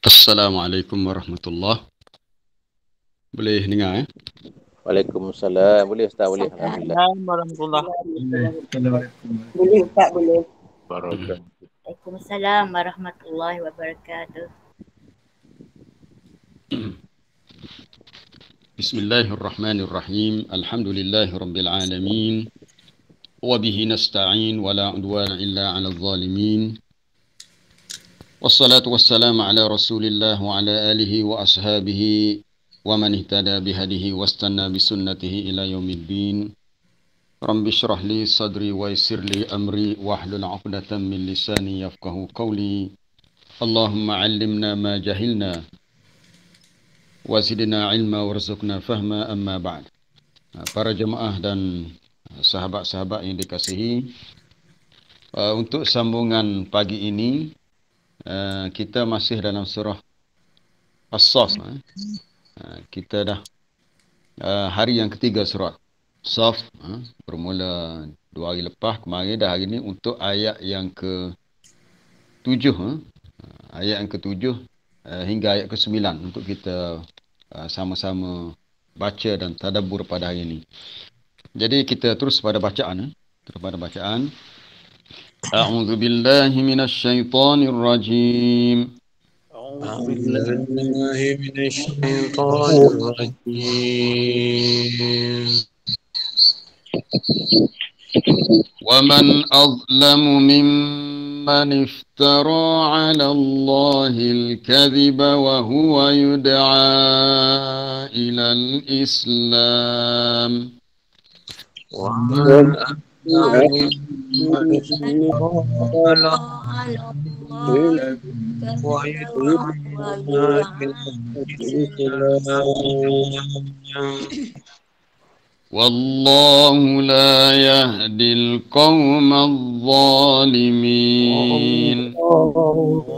Assalamualaikum warahmatullahi. Boleh dengar ya? Waalaikumsalam. Boleh Ustaz, boleh. Alhamdulillah. Warahmatullahi Boleh Ustaz, boleh. wabarakatuh. Waalaikumsalam warahmatullahi wabarakatuh. Bismillahirrahmanirrahim. Alhamdulillahi rabbil alamin. Wa bihi nasta'in wa la udwana illa 'alal zalimin. Wassalatu wassalamu ala Rasulillah wa ala alihi wa ashabihi wa man ihtada bihadihi wastanna bisunnatihi ila yaumiddin. Rabbi shrah li sadri wa yassir li amri wahlul 'uqdatam min lisani yafqahu qawli. Allahumma 'allimna ma jahilna wa zidna ilma warzuqna fahma, amma ba'd. Para jemaah dan sahabat-sahabat yang dikasihi, untuk sambungan pagi ini kita masih dalam surah As-Saff. Kita dah hari yang ketiga surah Saff, bermula 2 hari lepas, kemarin dah hari ini untuk ayat yang ke-7, ayat yang ke-7 hingga ayat ke-9 untuk kita sama-sama baca dan tadabbur pada hari ini. Jadi kita terus pada bacaan. A'udzu billahi minasyaitonir rajim. A'udzu billahi minasyaitonir rajim. ومن أظلم ممن افترى على الله الكذب وهو يدعى إلى الإسلام ومن أظلم ممن على ويدعى إلى الإسلام والله لا يهدي القوم الظالمين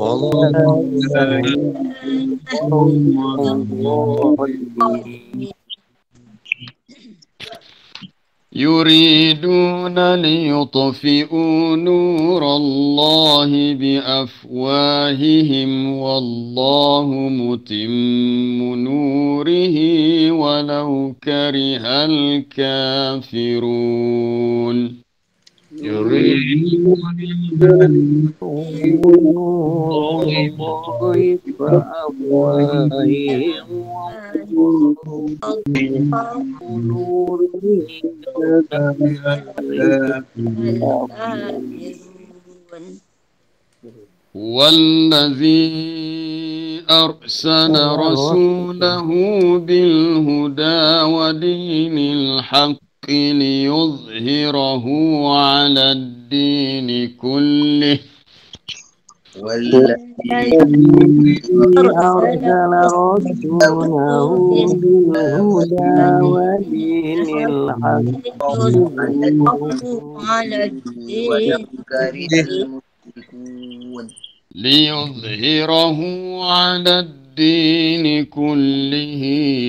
والله لا يهدي القوم الظالمين يريدون ليطفئوا نور الله بأفواههم والله متم نوره ولو كره الكافرون يريدون أن يطفئوا الله بأفواههم ونوره هو الذي أرسل رسوله بالهدى ودين الحق ليظهره على الدين كله والذي أرسل رسوله بالهدى ودين الحق على الدين ولو كره المشركون ليظهره على الدين كله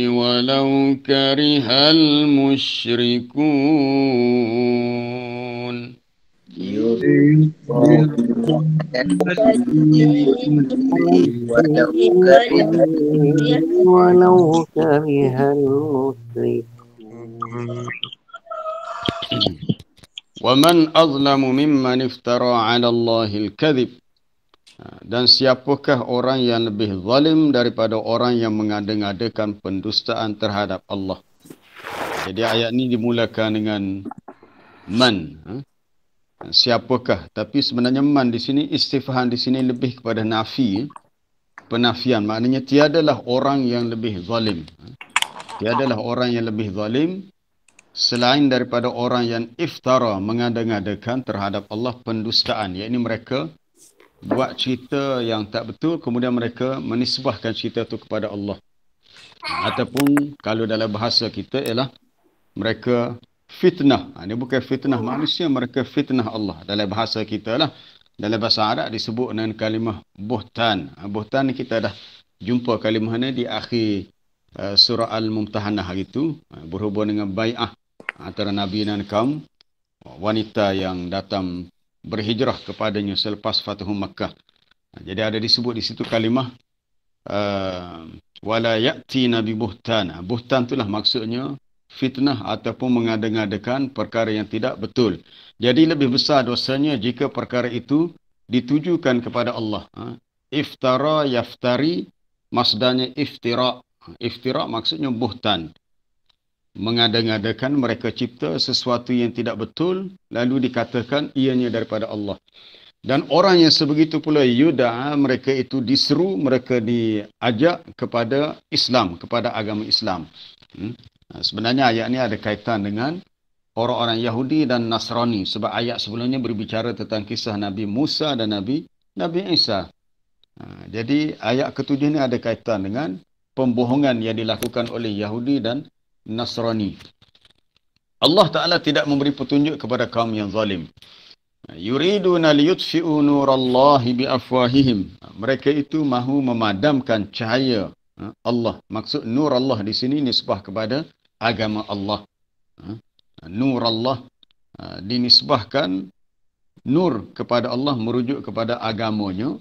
ولو كره المشركون ولو كره المشركون ومن أظلم ممن افترى على الله الكذب. Dan siapakah orang yang lebih zalim daripada orang yang mengada-ngadakan pendustaan terhadap Allah. Jadi ayat ini dimulakan dengan man. Siapakah? Tapi sebenarnya man di sini, istifham di sini lebih kepada nafi. Penafian. Maknanya tiadalah orang yang lebih zalim. Tiadalah orang yang lebih zalim selain daripada orang yang iftara, mengada-ngadakan terhadap Allah pendustaan. Iaitu mereka buat cerita yang tak betul, kemudian mereka menisbahkan cerita itu kepada Allah. Ataupun kalau dalam bahasa kita ialah mereka fitnah. Ini bukan fitnah manusia, mereka fitnah Allah. Dalam bahasa kita lah, dalam bahasa Arab disebut dengan kalimah buhtan. Buhtan ni kita dah jumpa kalimah ni di akhir surah Al-Mumtahanah itu, berhubung dengan bai'ah antara Nabi dan kaum wanita yang datang berhijrah kepadanya selepas Fatuh Makkah. Jadi ada disebut di situ kalimah wala ya'ti nabi buhtan. Buhtan itulah maksudnya fitnah ataupun mengada-ngadakan perkara yang tidak betul. Jadi lebih besar dosanya jika perkara itu ditujukan kepada Allah. Iftara yaftari, masdarnya iftira. Iftira maksudnya buhtan. Mengada-ngadakan, mereka cipta sesuatu yang tidak betul lalu dikatakan ianya daripada Allah. Dan orang yang sebegitu pula yud'a, mereka itu diseru, mereka diajak kepada Islam, kepada agama Islam. Sebenarnya ayat ini ada kaitan dengan orang-orang Yahudi dan Nasrani, sebab ayat sebelumnya berbicara tentang kisah Nabi Musa dan Nabi Isa. Jadi ayat ketujuh ini ada kaitan dengan pembohongan yang dilakukan oleh Yahudi dan Nasrani. Allah Ta'ala tidak memberi petunjuk kepada kaum yang zalim. Yuriduna liyutfi'u nurallahi biafwahihim. Mereka itu mahu memadamkan cahaya Allah. Maksud nur Allah di sini nisbah kepada agama Allah. Nur Allah dinisbahkan, nur kepada Allah merujuk kepada agamanya.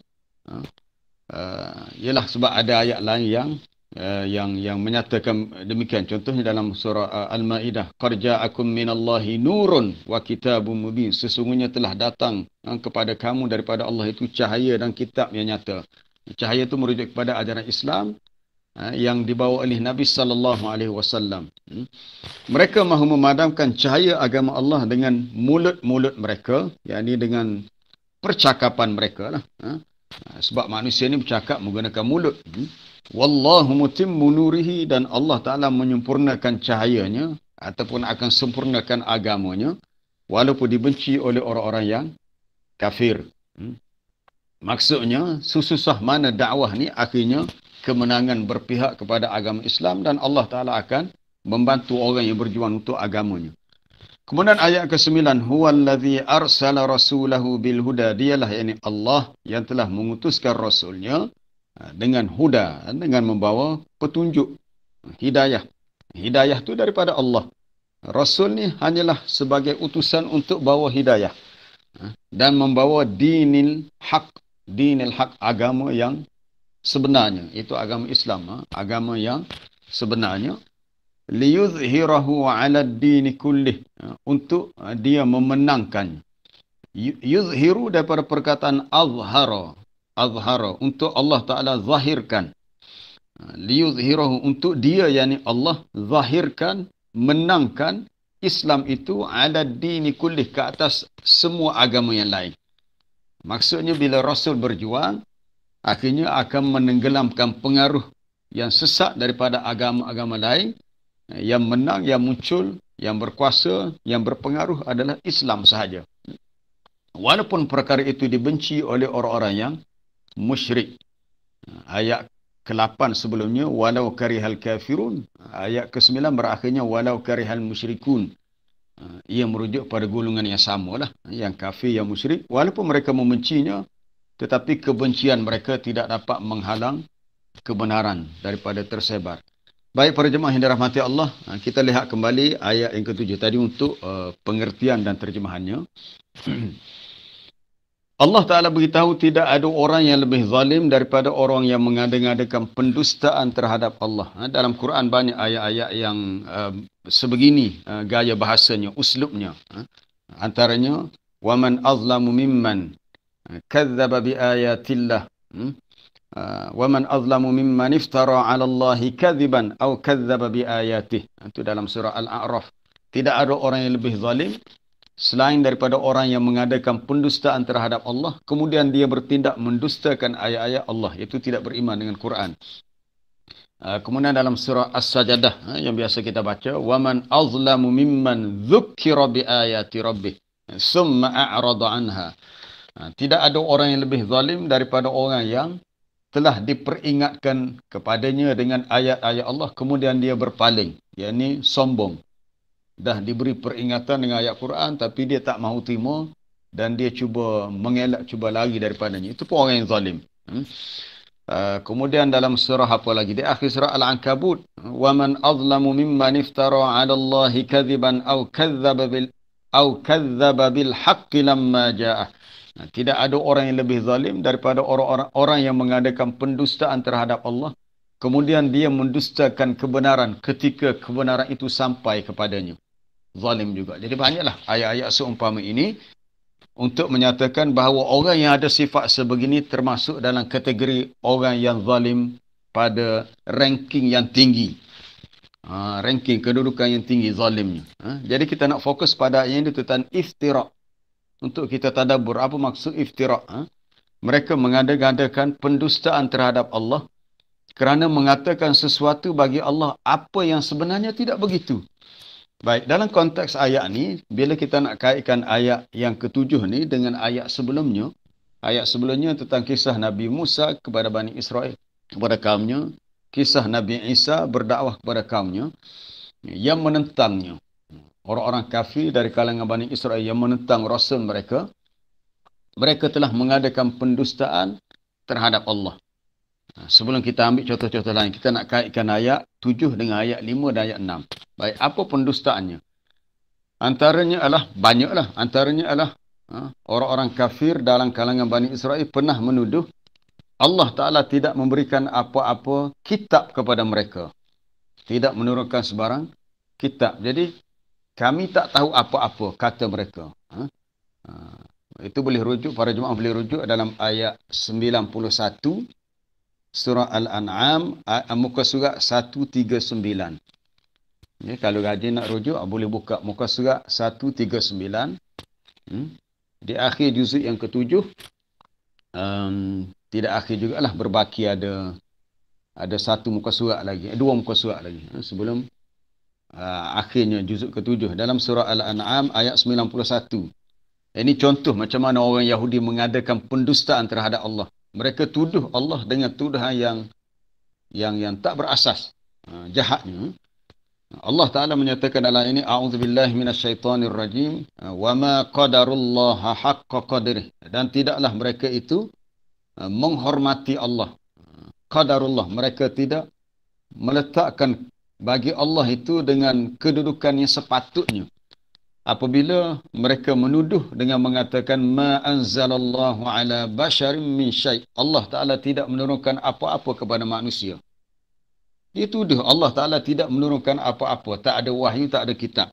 Ialah sebab ada ayat lain yang menyatakan demikian. Contohnya dalam surah Al-Maidah, qad ja'akum minallahi nurun wa kitabun mubin. Sesungguhnya telah datang kepada kamu daripada Allah itu cahaya dan kitab yang nyata. Cahaya itu merujuk kepada ajaran Islam, yang dibawa oleh Nabi sallallahu alaihi wasallam. Mereka mahu memadamkan cahaya agama Allah dengan mulut-mulut mereka, yakni dengan percakapan mereka lah. Sebab manusia ni bercakap menggunakan mulut. Wallahu mutimmu nurihi, dan Allah Ta'ala menyempurnakan cahayanya ataupun akan sempurnakan agamanya walaupun dibenci oleh orang-orang yang kafir. Maksudnya susah mana dakwah ni akhirnya kemenangan berpihak kepada agama Islam dan Allah Ta'ala akan membantu orang yang berjuang untuk agamanya. Kemudian ayat ke-9, huwallazi arsala rasulahu bil huda, dialah yakni Allah yang telah mengutuskan rasulnya dengan huda, dengan membawa petunjuk, hidayah. Hidayah tu daripada Allah. Rasul ni hanyalah sebagai utusan untuk bawa hidayah dan membawa dinil haq, agama yang sebenarnya, itu agama Islam, agama yang sebenarnya. Liyuzhirahu ala dini kullih, untuk dia memenangkan. Yuzhiru daripada perkataan azhara, untuk Allah Ta'ala zahirkan. Liyuzhirahu, untuk dia yakni Allah zahirkan, menangkan Islam itu ala dini kullih, ke atas semua agama yang lain. Maksudnya bila Rasul berjuang, akhirnya akan menenggelamkan pengaruh yang sesat daripada agama-agama lain. Yang menang, yang muncul, yang berkuasa, yang berpengaruh adalah Islam sahaja. Walaupun perkara itu dibenci oleh orang-orang yang musyrik. Ayat ke-8 sebelumnya, walau karihal kafirun. Ayat ke-9 berakhirnya, walau karihal musyrikun. Ia merujuk pada golongan yang sama lah. Yang kafir, yang musyrik. Walaupun mereka membencinya, tetapi kebencian mereka tidak dapat menghalang kebenaran daripada tersebar. Baik para jemaah yang dirahmati Allah, kita lihat kembali ayat yang ke-7 tadi untuk pengertian dan terjemahannya. Allah Ta'ala beritahu tidak ada orang yang lebih zalim daripada orang yang mengada-ngadakan pendustaan terhadap Allah. Dalam Quran banyak ayat-ayat yang sebegini gaya bahasanya, uslubnya. Antaranya, وَمَنْ أَظْلَمُ مِمَّنْ كَذَّبَ بِآيَاتِلَّهِ وَمَنْ أَظْلَمُ مِمَّنْ افترى على الله كذبا أو كذب بآياته. Itu dalam surah Al-A'raf. Tidak ada orang yang lebih zalim selain daripada orang yang mengadakan pendustaan terhadap Allah, kemudian dia bertindak mendustakan ayat-ayat Allah, iaitu tidak beriman dengan Quran. Kemudian dalam surah As-Sajadah yang biasa kita baca, وَمَنْ أَظْلَمُ مِمَّنْ ذُكِّرَ بِآيَاتِ رَبِّهِ ثُمَّ أَعْرَضَ عَنْهَا. Tidak ada orang yang lebih zalim daripada orang yang telah diperingatkan kepadanya dengan ayat-ayat Allah, kemudian dia berpaling, yakni sombong. Dah diberi peringatan dengan ayat Quran, tapi dia tak mahu terima dan dia cuba mengelak, cuba lari daripadanya. Itu pun orang yang zalim. Kemudian dalam surah apa lagi? Di akhir surah Al-Ankabut, وَمَنْ أَظْلَمُ مِمَّنِ افترى على اللَّهِ كَذِبًا أَوْ كَذَّبَ بِالْحَقِّ لَمَّا جَاءَهُ. Tidak ada orang yang lebih zalim daripada orang yang mengadakan pendustaan terhadap Allah, kemudian dia mendustakan kebenaran ketika kebenaran itu sampai kepadanya. Zalim juga. Jadi banyaklah ayat-ayat seumpama ini untuk menyatakan bahawa orang yang ada sifat sebegini termasuk dalam kategori orang yang zalim pada ranking yang tinggi. Ranking kedudukan yang tinggi zalimnya. Jadi kita nak fokus pada yang ini tentang iftira'. Untuk kita tadabbur apa maksud iftira'. Mereka mengada-ngadakan pendustaan terhadap Allah kerana mengatakan sesuatu bagi Allah apa yang sebenarnya tidak begitu. Baik, dalam konteks ayat ni, bila kita nak kaitkan ayat yang ke-7 ni dengan ayat sebelumnya tentang kisah Nabi Musa kepada Bani Israel, kepada kaumnya, kisah Nabi Isa berdakwah kepada kaumnya yang menentangnya. Orang-orang kafir dari kalangan Bani Israel yang menentang Rasul mereka, mereka telah mengadakan pendustaan terhadap Allah. Sebelum kita ambil contoh-contoh lain, kita nak kaitkan ayat 7 dengan ayat 5 dan ayat 6. Baik, apa pendustaannya? Antaranya adalah orang-orang kafir dalam kalangan Bani Israel pernah menuduh Allah Ta'ala tidak memberikan apa-apa kitab kepada mereka. Tidak menurunkan sebarang kitab. Jadi, kami tak tahu apa-apa, kata mereka. Itu boleh rujuk, para jemaah boleh rujuk dalam ayat 91 surah Al-An'am muka surat 139. Ya, kalau rajin nak rujuk boleh buka muka surat 139. Di akhir juzuk yang ketujuh, tidak akhir jugalah, berbaki ada satu muka surat lagi, dua muka surat lagi sebelum akhirnya juzuk ketujuh dalam surah Al-An'am ayat 91. Ini contoh macam mana orang Yahudi mengadakan pendustaan terhadap Allah. Mereka tuduh Allah dengan tuduhan yang tak berasas, jahatnya. Allah Ta'ala menyatakan dalam ini, a'udzubillahi minasyaitonir rajim, wa ma qadarullaha haqqa qadrih, dan tidaklah mereka itu menghormati Allah. Qadarullah, mereka tidak meletakkan bagi Allah itu dengan kedudukan yang sepatutnya. Apabila mereka menuduh dengan mengatakan ma anzalallahu ala basharim min syai', Allah Ta'ala tidak menurunkan apa-apa kepada manusia. Dia tuduh Allah Ta'ala tidak menurunkan apa-apa, tak ada wahyu, tak ada kitab.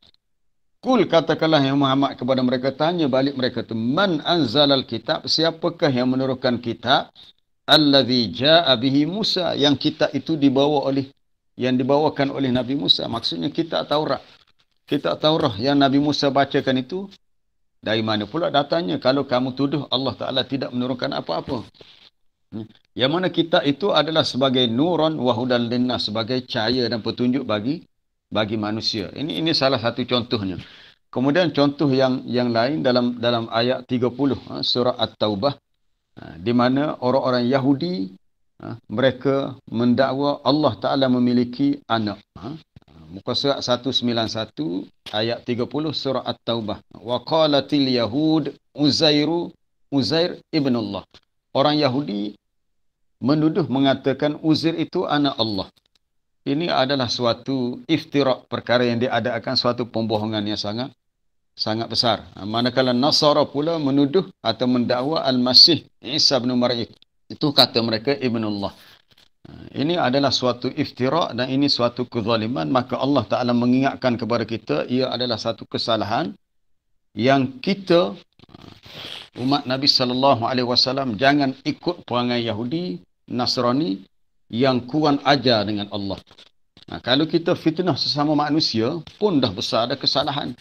Kul, katakanlah ya Muhammad kepada mereka, tanya balik mereka tu, man anzalal kitab, siapakah yang menurunkan kitab? Allazi ja'a bihi Musa, yang kitab itu yang dibawakan oleh Nabi Musa, maksudnya kitab Taurat. Kitab Taurat yang Nabi Musa bacakan itu, dari mana pula datangnya kalau kamu tuduh Allah Ta'ala tidak menurunkan apa-apa? Yang mana kitab itu adalah sebagai nuran wa hudan linnas, sebagai cahaya dan petunjuk bagi manusia. Ini salah satu contohnya. Kemudian contoh yang lain dalam ayat 30 surah At-Taubah, di mana orang-orang Yahudi mereka mendakwa Allah Ta'ala memiliki anak. Muka surat 191 ayat 30 surah At-Taubah. Wa qalatil yahud Uzair ibn Allah. Orang Yahudi menuduh mengatakan Uzair itu anak Allah. Ini adalah suatu iftirak, perkara yang diadakan, suatu pembohongan yang sangat besar. Manakala Nasara pula menuduh atau mendakwa Al-Masih Isa bin Maryam, itu kata mereka ibnullah. Ini adalah suatu iftirak dan ini suatu kezaliman. Maka Allah Ta'ala mengingatkan kepada kita, ia adalah satu kesalahan yang kita, umat Nabi SAW, jangan ikut perangai Yahudi, Nasrani yang kurang ajar dengan Allah. Kalau kita fitnah sesama manusia pun dah besar, ada kesalahan.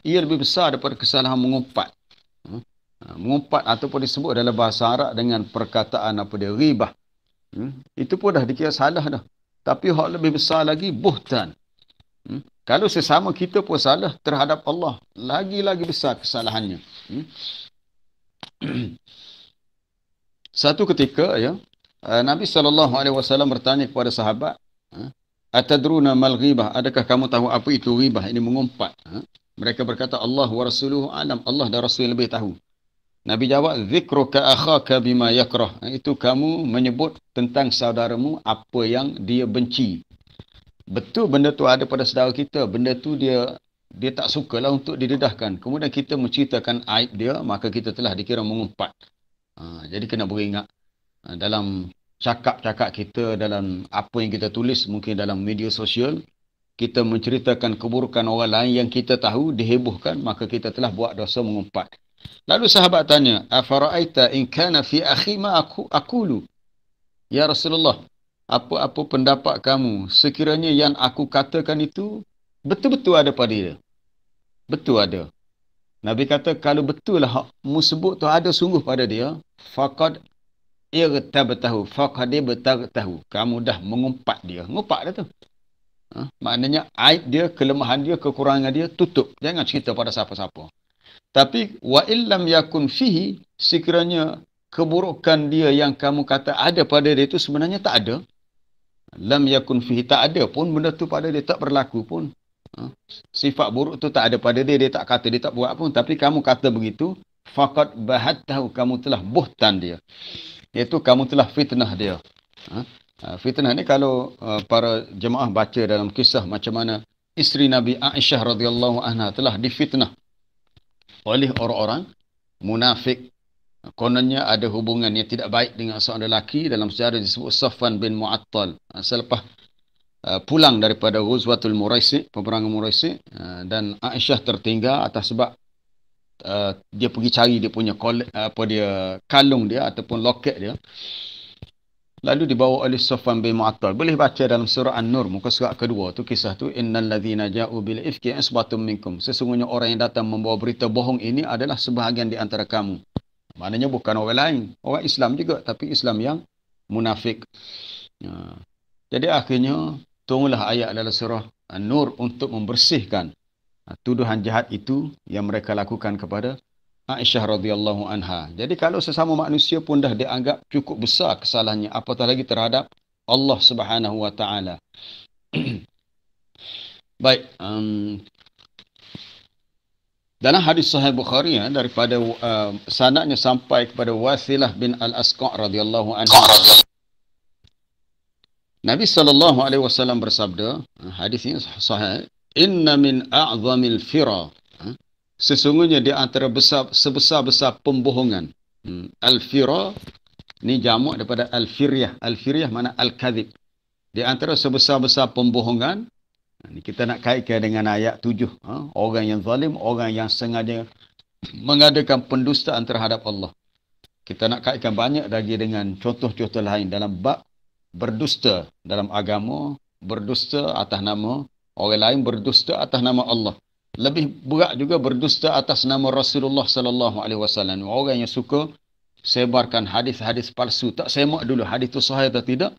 Ia lebih besar daripada kesalahan mengumpat. Mengumpat ataupun disebut dalam bahasa Arab dengan perkataan ghibah. Itu pun dah dikira salah dah. Tapi hak lebih besar lagi, buhtan. Kalau sesama kita pun salah terhadap Allah, lagi-lagi besar kesalahannya. Satu ketika Nabi SAW bertanya kepada sahabat, atadruna mal ghibah, adakah kamu tahu apa itu ghibah? Ini mengumpat. Mereka berkata, Allah wa rasuluhu alam, Allah dan Rasul lebih tahu. Nabi jawab, zikruka akhaka bima yakrah. Itu kamu menyebut tentang saudaramu apa yang dia benci. Betul benda tu ada pada saudara kita, benda tu dia tak sukalah untuk didedahkan. Kemudian kita menceritakan aib dia, maka kita telah dikira mengumpat. Jadi kena beringat dalam cakap-cakap kita, dalam apa yang kita tulis, mungkin dalam media sosial, kita menceritakan keburukan orang lain yang kita tahu, dihebohkan, maka kita telah buat dosa mengumpat. Lalu sahabat tanya, afara'aita in kana fi akhi ma aqulu? Ya Rasulullah, apa pendapat kamu sekiranya yang aku katakan itu betul-betul ada pada dia? Betul ada. Nabi kata, kalau betul lah mu sebut tu ada sungguh pada dia, faqad irtabtahu, faqad irtabtahu, kamu dah mengumpat dia. Ngumpat dah tu. Maknanya aib dia, kelemahan dia, kekurangan dia tutup. Jangan cerita pada siapa-siapa. Tapi wa illam yakun fihi, sekiranya keburukan dia yang kamu kata ada pada dia itu sebenarnya tak ada. Lam yakun fihi, tak ada pun benda tu pada dia, tak berlaku pun. Sifat buruk tu tak ada pada dia, dia tak kata, dia tak buat pun. Tapi kamu kata begitu, faqad bahattahu, kamu telah buhtan dia. Iaitu kamu telah fitnah dia. Fitnah ni kalau para jemaah baca dalam kisah macam mana isteri Nabi Aisyah radhiyallahu anha telah difitnah oleh orang-orang munafik. Kononnya ada hubungan yang tidak baik dengan seorang lelaki, dalam sejarah disebut Safwan bin Mu'attal. Selepas pulang daripada Ghuzwatul Muraisi, peperangan Muraisi, dan Aisyah tertinggal atas sebab dia pergi cari dia punya kalung dia ataupun loket dia. Lalu dibawa oleh Safwan bin Mu'attal. Boleh baca dalam surah An-Nur, muka surat kedua tu kisah tu. Innal ladzina ja'u bil ifki isbatum minkum. Sesungguhnya orang yang datang membawa berita bohong ini adalah sebahagian di antara kamu. Maknanya bukan orang lain. Orang Islam juga, tapi Islam yang munafik. Jadi akhirnya, turunlah ayat dalam surah An-Nur untuk membersihkan tuduhan jahat itu yang mereka lakukan kepada Aisyah radhiyallahu anha. Jadi kalau sesama manusia pun dah dianggap cukup besar kesalahannya, apatah lagi terhadap Allah Subhanahu wa taala. Baik, dalam hadis Sahih Bukhari daripada sanadnya sampai kepada Wasilah bin Al-Asqa' radhiyallahu anhu. Nabi sallallahu alaihi wasallam bersabda, hadis ini sahih, "Inna min a'zamil fira." Sesungguhnya di antara sebesar-besar pembohongan. Al-fira ni jamak daripada al-firyah. Al-firyah mana al-kadhib. Di antara sebesar-besar pembohongan, ni kita nak kaitkan dengan ayat 7. Orang yang zalim, orang yang sengaja mengadakan pendustaan terhadap Allah. Kita nak kaitkan banyak lagi dengan contoh-contoh lain dalam bab berdusta dalam agama, berdusta atas nama orang lain, berdusta atas nama Allah. Lebih berat juga berdusta atas nama Rasulullah sallallahu alaihi wasallam. Orang yang suka sebarkan hadis-hadis palsu, tak semak dulu hadis itu sahih atau tidak.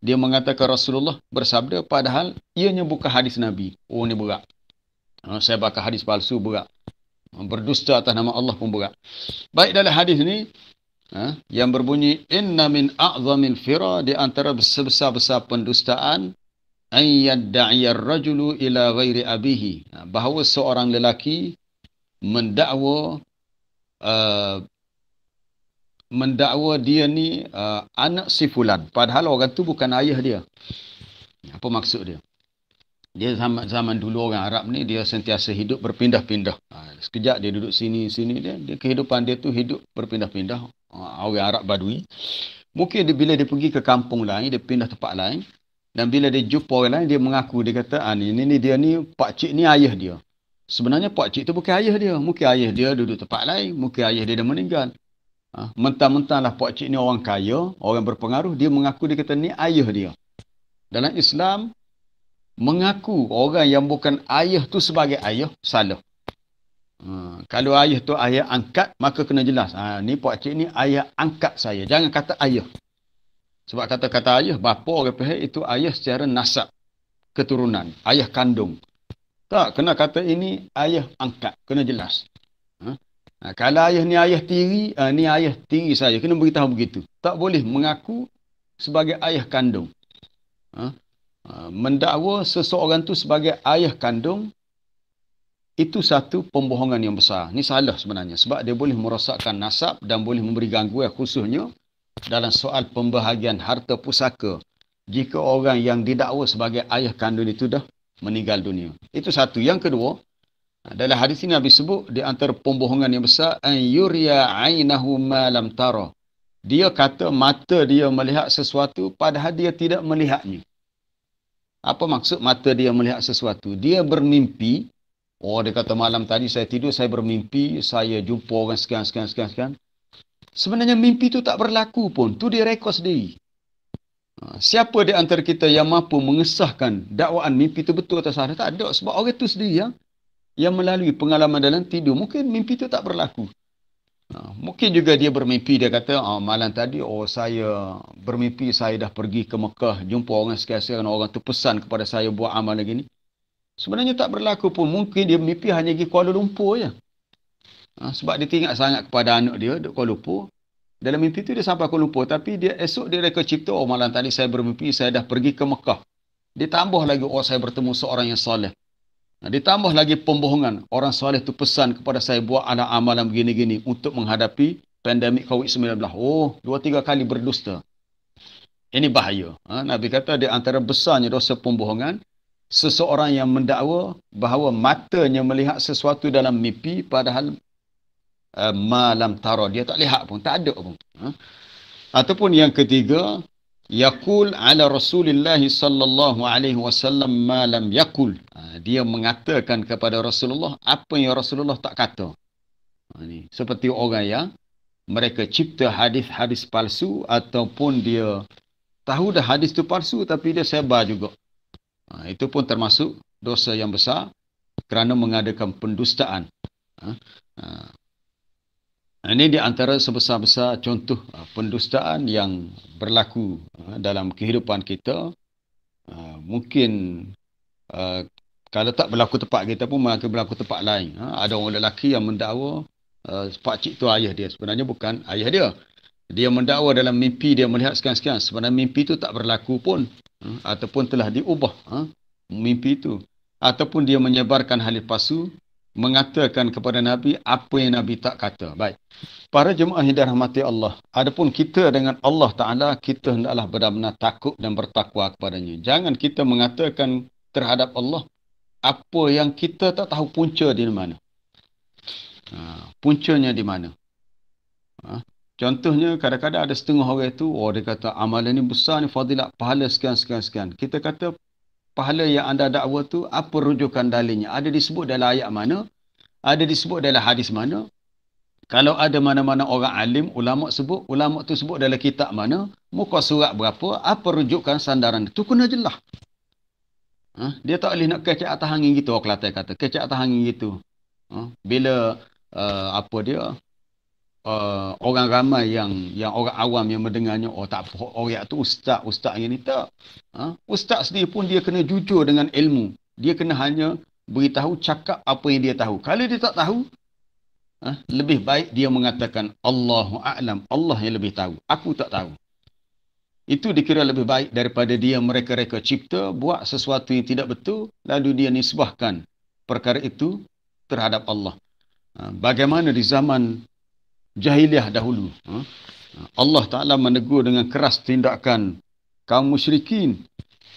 Dia mengatakan Rasulullah bersabda padahal ianya bukan hadis Nabi. Oh, ni berat. Sebarkan hadis palsu berat. Berdusta atas nama Allah pun berat. Baik, dalam hadis ni yang berbunyi inna min a'zamil fira, di antara sebesar-besar pendustaan an yadda'i ar-rajulu ila ghairi abihi, bahawa seorang lelaki mendakwa dia ni anak si fulan, padahal orang tu bukan ayah dia. Apa maksud dia? Dia zaman dulu orang Arab ni dia sentiasa hidup berpindah-pindah. Sekejap dia duduk sini dia kehidupan dia tu hidup berpindah-pindah. Orang Arab Badui. Mungkin bila dia pergi ke kampung lain, dia pindah tempat lain. Dan bila dia jumpa orang lain, dia mengaku, dia kata, dia ni, pakcik ni ayah dia. Sebenarnya pakcik tu bukan ayah dia. Mungkin ayah dia duduk tempat lain. Mungkin ayah dia dah meninggal. Mentang-mentanglah pakcik ni orang kaya, orang berpengaruh, dia mengaku, dia kata ni ayah dia. Dalam Islam, mengaku orang yang bukan ayah tu sebagai ayah, salah. Kalau ayah tu ayah angkat, maka kena jelas. Ni pakcik ni ayah angkat saya. Jangan kata ayah. Sebab kata-kata ayah, bapa orang pihak itu ayah secara nasab, keturunan, ayah kandung. Tak, kena kata ini ayah angkat, kena jelas. Kalau ayah ni ayah tiri, ni ayah tiri saya, kena beritahu begitu. Tak boleh mengaku sebagai ayah kandung. Mendakwa seseorang tu sebagai ayah kandung, itu satu pembohongan yang besar. Ini salah sebenarnya, sebab dia boleh merosakkan nasab dan boleh memberi gangguan khususnya dalam soal pembahagian harta pusaka jika orang yang didakwa sebagai ayah kandung itu dah meninggal dunia. Itu satu. Yang kedua, dalam hadis ini Nabi sebut di antara pembohongan yang besar, an yuriya ainahu ma lam tara. Dia kata mata dia melihat sesuatu padahal dia tidak melihatnya. Apa maksud mata dia melihat sesuatu? Dia bermimpi. Dia kata malam tadi saya tidur, saya bermimpi, saya jumpa orang sekian. Sebenarnya mimpi itu tak berlaku pun. Tu dia rekod sendiri. Siapa di antara kita yang mampu mengesahkan dakwaan mimpi itu betul atau salah? Tak ada. Sebab orang itu sendiri yang melalui pengalaman dalam tidur. Mungkin mimpi itu tak berlaku. Mungkin juga dia bermimpi. Dia kata, malam tadi saya bermimpi saya dah pergi ke Mekah. Jumpa orang sekian-sekian. Orang tu pesan kepada saya buat amal lagi ni. Sebenarnya tak berlaku pun. Mungkin dia mimpi hanya pergi Kuala Lumpur je. Sebab dia teringat sangat kepada anak dia di Kuala Lumpur. Dalam mimpi tu dia sampai Kuala Lumpur. Tapi dia esok dia reka cipta, malam tadi saya bermimpi saya dah pergi ke Mekah. Ditambah lagi saya bertemu seorang yang soleh. Ditambah lagi pembohongan. Orang soleh tu pesan kepada saya buat amalan begini-gini untuk menghadapi pandemik COVID-19. 2-3 kali berdusta. Ini bahaya. Nabi kata di antara besarnya dosa pembohongan, seseorang yang mendakwa bahawa matanya melihat sesuatu dalam mimpi padahal malam tara, dia tak lihat pun, tak ada pun. Ataupun yang ketiga, yaqul ala Rasulillah sallallahu alaihi wasallam ma lam yaqul. Dia mengatakan kepada Rasulullah apa yang Rasulullah tak kata. Ini seperti orang yang mereka cipta hadis-hadis palsu ataupun dia tahu dah hadis tu palsu tapi dia sebar juga. Itu pun termasuk dosa yang besar kerana mengadakan pendustaan. Ini di antara sebesar-besar contoh pendustaan yang berlaku dalam kehidupan kita. Mungkin kalau tak berlaku tempat kita pun mungkin berlaku tempat lain. Ada orang lelaki yang mendakwa pakcik tu ayah dia. Sebenarnya bukan ayah dia. Dia mendakwa dalam mimpi dia melihat sekian-sekian. Sebenarnya mimpi itu tak berlaku pun. Ataupun telah diubah mimpi itu. Ataupun dia menyebarkan hadis palsu, mengatakan kepada Nabi apa yang Nabi tak kata. Baik. Para jemaah yang dirahmati Allah, adapun kita dengan Allah Ta'ala, kita hendaklah benar-benar takut dan bertakwa kepadanya. Jangan kita mengatakan terhadap Allah apa yang kita tak tahu punca di mana. Puncanya di mana. Contohnya kadang-kadang ada setengah orang itu, dia kata amalan ni besar ni, fadilat pahala sekian. Kita kata pahala yang anda dakwa tu, apa rujukan dalilnya? Ada disebut dalam ayat mana? Ada disebut dalam hadis mana? Kalau ada mana-mana orang alim, ulama' sebut, ulama' tu sebut dalam kitab mana? Muka surat berapa? Apa rujukan sandaran? Itu kena jelas. Dia tak boleh nak kecek atas angin gitu. Orang Kelantan kata, kecek atas angin gitu. Bila orang ramai yang orang awam yang mendengarnya, tak apa, orang tu ustaz yang ni tak. Ustaz sendiri pun dia kena jujur dengan ilmu. Dia kena hanya beritahu, cakap apa yang dia tahu. Kalau dia tak tahu, lebih baik dia mengatakan Allahu a'lam, Allah yang lebih tahu, aku tak tahu. Itu dikira lebih baik daripada dia mereka-reka cipta, buat sesuatu yang tidak betul, lalu dia nisbahkan perkara itu terhadap Allah. Bagaimana di zaman jahiliah dahulu, Allah Ta'ala menegur dengan keras tindakan kaum musyrikin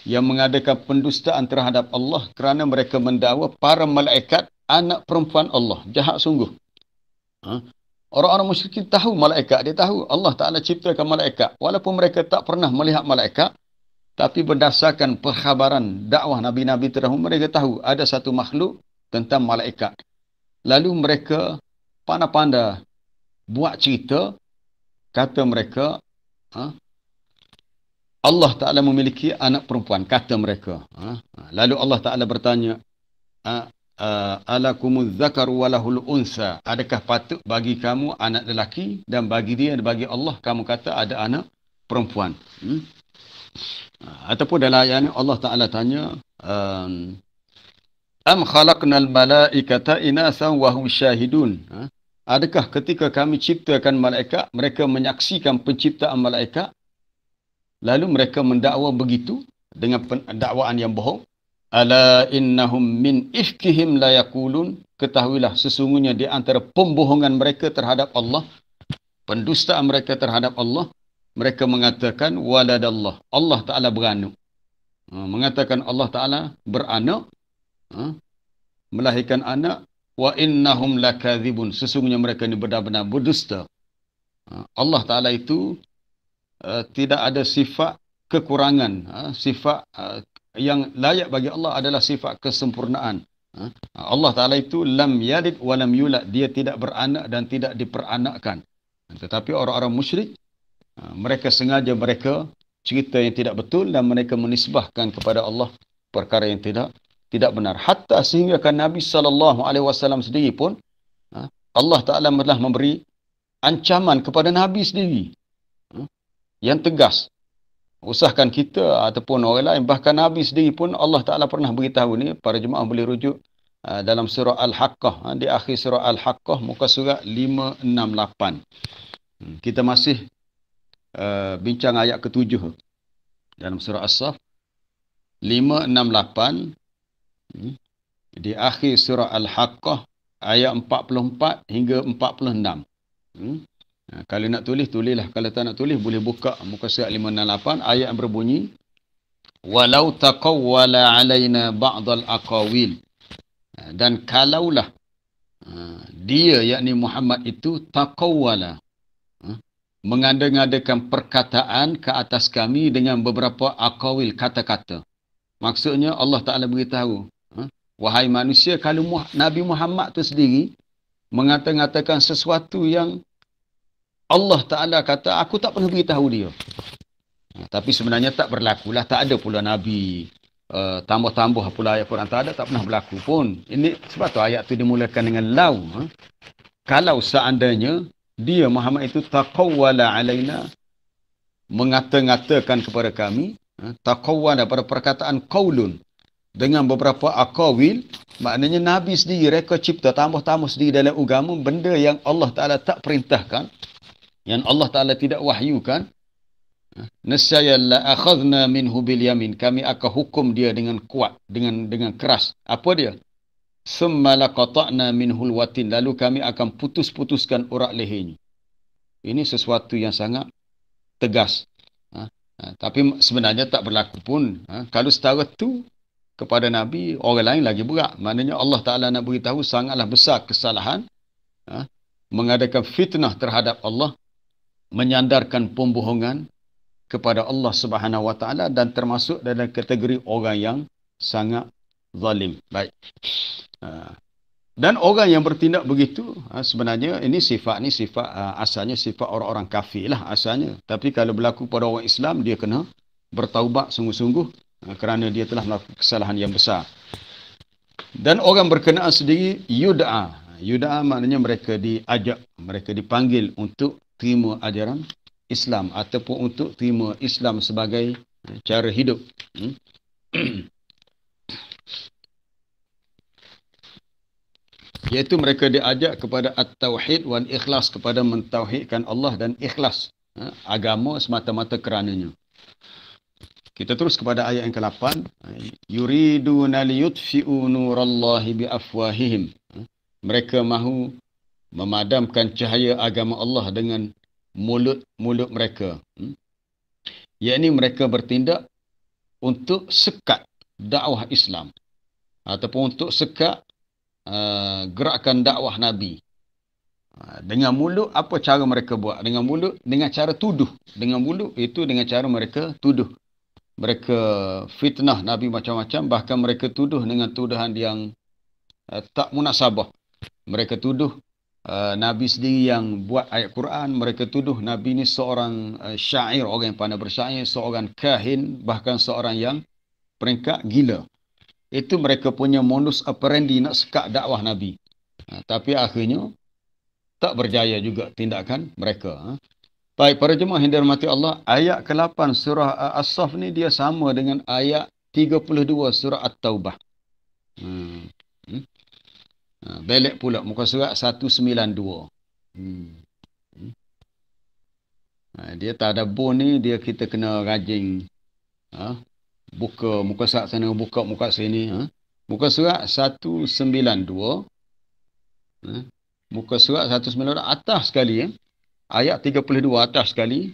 yang mengadakan pendustaan terhadap Allah kerana mereka mendakwa para malaikat anak perempuan Allah. Jahat sungguh. Orang-orang musyrikin tahu malaikat, dia tahu Allah Ta'ala ciptakan malaikat. Walaupun mereka tak pernah melihat malaikat, tapi berdasarkan perkhabaran dakwah Nabi-Nabi terdahulu, mereka tahu ada satu makhluk tentang malaikat. Lalu mereka pandai-pandai buat cerita, kata mereka, Allah Ta'ala memiliki anak perempuan, kata mereka. Lalu Allah Ta'ala bertanya, alakumuz zakaru walahul unsa, adakah patut bagi kamu anak lelaki dan bagi dia, bagi Allah kamu kata ada anak perempuan. Ataupun dalam ayat ini Allah Ta'ala tanya, am khalaqnal malaikata inasan wa hum syahidun. Adakah ketika kami ciptakan malaikat, mereka menyaksikan penciptaan malaikat, lalu mereka mendakwa begitu dengan dakwaan yang bohong? Ala innahum min ifkihim la yaqulun, ketahuilah sesungguhnya di antara pembohongan mereka terhadap Allah, pendustaan mereka terhadap Allah, mereka mengatakan waladallah, Allah Ta'ala beranak. Mengatakan Allah Ta'ala beranak, melahirkan anak, wa innahum lakadzibun, sesungguhnya mereka ini benar-benar berdusta. Allah Ta'ala itu tidak ada sifat kekurangan. Sifat yang layak bagi Allah adalah sifat kesempurnaan. Allah Ta'ala itu lam yalid wa lam yulad, dia tidak beranak dan tidak diperanakkan. Tetapi orang-orang musyrik, mereka sengaja mereka cerita yang tidak betul dan mereka menisbahkan kepada Allah perkara yang tidak benar. Hatta sehingga kan Nabi SAW sendiri pun, Allah Ta'ala telah memberi ancaman kepada Nabi sendiri yang tegas. Usahakan kita ataupun orang lain, bahkan Nabi sendiri pun Allah Ta'ala pernah beritahu ni, para jemaah boleh rujuk dalam surah Al-Haqqah, di akhir surah Al-Haqqah, muka surat 568. Kita masih bincang ayat ke-7 dalam surah As-Saff 568, di akhir surah Al-Haqqah ayat 44 hingga 46. Kalau nak tulis, tulislah. Kalau tak nak tulis, boleh buka muka surat 568, ayat yang berbunyi, walau taqawwala alaina ba'dal aqawil, dan kalaulah dia, yakni Muhammad itu, taqawwala, mengada-ngadakan perkataan ke atas kami dengan beberapa aqawil, kata-kata. Maksudnya Allah Ta'ala beritahu, wahai manusia, kalau Nabi Muhammad tu sendiri mengatakan sesuatu yang Allah Ta'ala kata, aku tak pernah beritahu dia. Tapi sebenarnya tak berlakulah, tak ada pula Nabi tambah-tambah pula ayat Quran, tak pernah berlaku pun. Ini sebab tu ayat tu dimulakan dengan law. Kalau seandainya dia Muhammad itu taqawwala alaina, mengata-ngatakan kepada kami, taqawwala pada perkataan qaulun, dengan beberapa aqawil, maknanya Nabi sendiri reka cipta tambah-tambah sendiri dalam agama benda yang Allah Ta'ala tak perintahkan, yang Allah Ta'ala tidak wahyukan. Nescaya la akhadna minhu bil yamin, kami akan hukum dia dengan kuat, dengan keras. Apa dia? Summa laqata'na minhul watin, lalu kami akan putus-putuskan urat lehernya. Ini sesuatu yang sangat tegas. Tapi sebenarnya tak berlaku pun. Kalau setara tu kepada Nabi, orang lain lagi berat. Maknanya Allah Ta'ala nak beritahu sangatlah besar kesalahan mengadakan fitnah terhadap Allah, menyandarkan pembohongan kepada Allah Subhanahu Wa Ta'ala, dan termasuk dalam kategori orang yang sangat zalim. Baik. Dan orang yang bertindak begitu, sebenarnya ini sifat asalnya sifat orang-orang kafir lah asalnya. Tapi kalau berlaku pada orang Islam, dia kena bertaubat sungguh-sungguh kerana dia telah melakukan kesalahan yang besar. Dan orang berkenaan sendiri yud'a maknanya mereka diajak, mereka dipanggil untuk terima ajaran Islam ataupun untuk terima Islam sebagai cara hidup. Iaitu mereka diajak kepada at-tauhid wal ikhlas, kepada mentauhidkan Allah dan ikhlas agama semata-mata kerananya. Kita terus kepada ayat yang ke-8. Yuriduna liyutfi'u nurallahi biafwahihim. Mereka mahu memadamkan cahaya agama Allah dengan mulut-mulut mereka. Yakni mereka bertindak untuk sekat dakwah Islam ataupun untuk sekat gerakan dakwah Nabi. Dengan mulut, apa cara mereka buat? Dengan mulut, dengan cara tuduh. Dengan mulut itu dengan cara mereka tuduh. Mereka fitnah Nabi macam-macam, bahkan mereka tuduh dengan tuduhan yang tak munasabah. Mereka tuduh Nabi sendiri yang buat ayat Quran, mereka tuduh Nabi ni seorang syair, orang yang pandai bersyair, seorang kahin, bahkan seorang yang peringkat gila. Itu mereka punya modus operandi nak sekat dakwah Nabi. Tapi akhirnya tak berjaya juga tindakan mereka. Baik, para jemaah yang dirahmati Allah, ayat ke-8 surah As-Saff ni dia sama dengan ayat 32 surah At-Taubah. Belek pula muka surat 192. Dia tak ada bon ni, dia kita kena rajin buka muka surat sana, buka muka sini. Muka surat 192. Muka surat 192 atas sekali, ayat 32 atas sekali,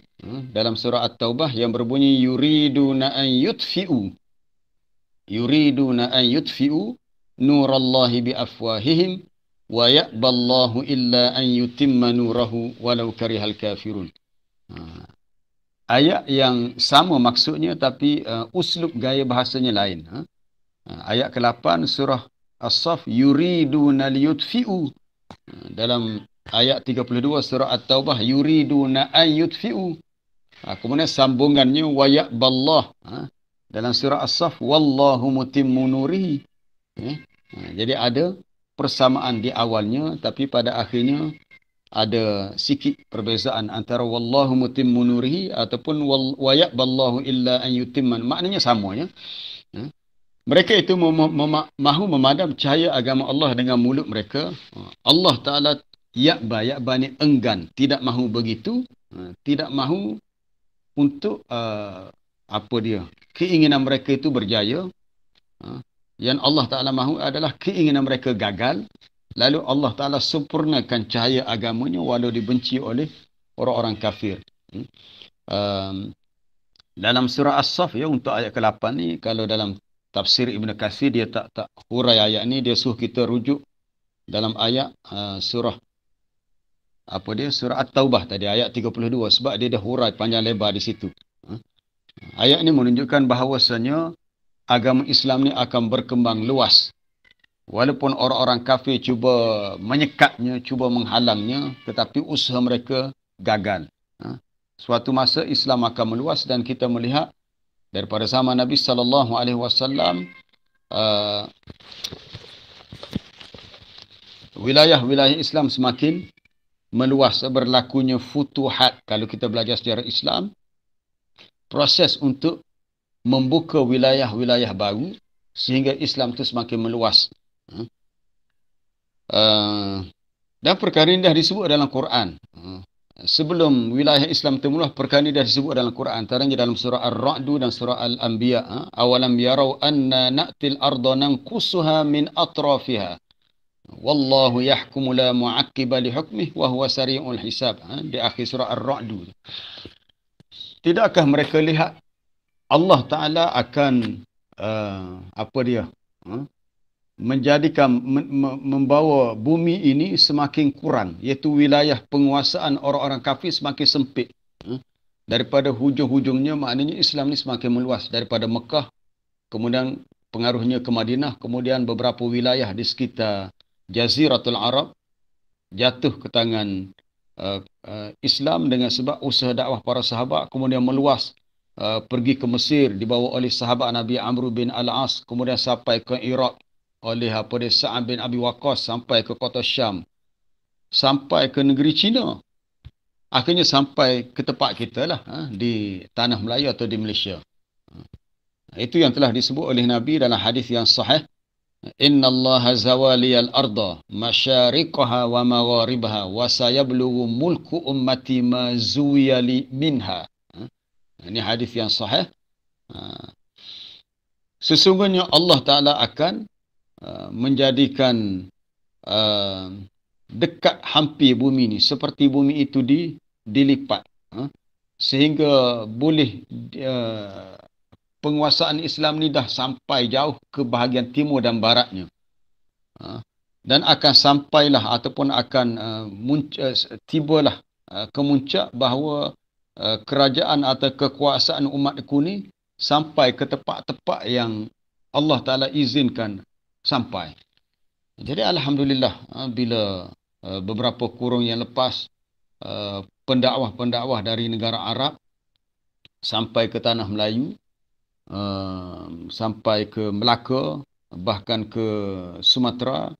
dalam surah At-Taubah yang berbunyi yuriduna an yutfi'u nurallahi biafwahihim wa ya'ballahu illa an yutimma nurahu walau karihal kafirun. Ayat yang sama maksudnya, tapi uslub gaya bahasanya lain. Ayat ke-8 surah As-Saff yuriduna liyutfi'u. Dalam ayat 32 surah At-Taubah yuriduna an yutfi'u. Kemudian sambungannya wa ya'ballah. Dalam surah As-Saff wallahu mutimmu nurihi. Jadi ada persamaan di awalnya, tapi pada akhirnya ada sikit perbezaan antara wallahu mutimmu nurihi ataupun wa ya'ballahu illa an yutimman. Maknanya sama ya. Mereka itu mahu memadam cahaya agama Allah dengan mulut mereka. Allah Ta'ala ya'ba ni enggan, tidak mahu begitu, tidak mahu untuk keinginan mereka itu berjaya. Yang Allah Ta'ala mahu adalah keinginan mereka gagal. Lalu Allah Ta'ala sempurnakan cahaya agamanya walau dibenci oleh orang-orang kafir. Dalam surah As-Saff ya, untuk ayat ke-8 ni, kalau dalam tafsir Ibn Katsir dia tak hurai ayat ni, dia suruh kita rujuk dalam ayat surah At-Taubah tadi, ayat 32, sebab dia dah hurai panjang lebar di situ. Ayat ni menunjukkan bahawasanya agama Islam ni akan berkembang luas. Walaupun orang-orang kafir cuba menyekatnya, cuba menghalangnya, tetapi usaha mereka gagal. Suatu masa Islam akan meluas dan kita melihat daripada zaman Nabi sallallahu alaihi wasallam wilayah-wilayah Islam semakin meluas, berlakunya futuhat. Kalau kita belajar sejarah Islam, proses untuk membuka wilayah-wilayah baru sehingga Islam itu semakin meluas. Dan perkara ini dah disebut dalam Quran. Sebelum wilayah Islam itu meluas, perkara ini dah disebut dalam Quran. Antaranya dalam surah Ar-Ra'd dan surah Al-Anbiya. Awalam yarau anna na'til arda nanqusuha min atrafiha. Wallahu yahkumu la mu'aqqiba li hukmih wa huwa sari'ul hisab. Di akhir surah Ar-Ra'd. Tidakkah mereka lihat Allah Ta'ala akan menjadikan membawa bumi ini semakin kurang, iaitu wilayah penguasaan orang-orang kafir semakin sempit. Daripada hujung-hujungnya, maknanya Islam ni semakin meluas daripada Mekah, kemudian pengaruhnya ke Madinah, kemudian beberapa wilayah di sekitar Jaziratul Arab jatuh ke tangan Islam dengan sebab usaha dakwah para sahabat, kemudian meluas pergi ke Mesir dibawa oleh sahabat Nabi Amr bin Al-As, kemudian sampai ke Iraq oleh Sa'ad bin Abi Waqqas, sampai ke kota Syam, sampai ke negeri China, akhirnya sampai ke tempat kita lah, di tanah Melayu atau di Malaysia. Itu yang telah disebut oleh Nabi dalam hadis yang sahih. Inna Allah zawaliyal arda masyariqaha wa magharibaha wa sayablughu mulku ummati ma zuwiyali minha. Ini hadis yang sahih. Sesungguhnya Allah Ta'ala akan menjadikan dekat hampir bumi ini seperti bumi itu dilipat, sehingga boleh penguasaan Islam ni dah sampai jauh ke bahagian timur dan baratnya, dan akan sampailah ataupun akan tibalah ke muncak bahawa kerajaan atau kekuasaan umatku ni sampai ke tempat-tempat yang Allah Ta'ala izinkan sampai. Jadi alhamdulillah, bila beberapa kurun yang lepas pendakwah-pendakwah dari negara Arab sampai ke tanah Melayu, sampai ke Melaka, bahkan ke Sumatera,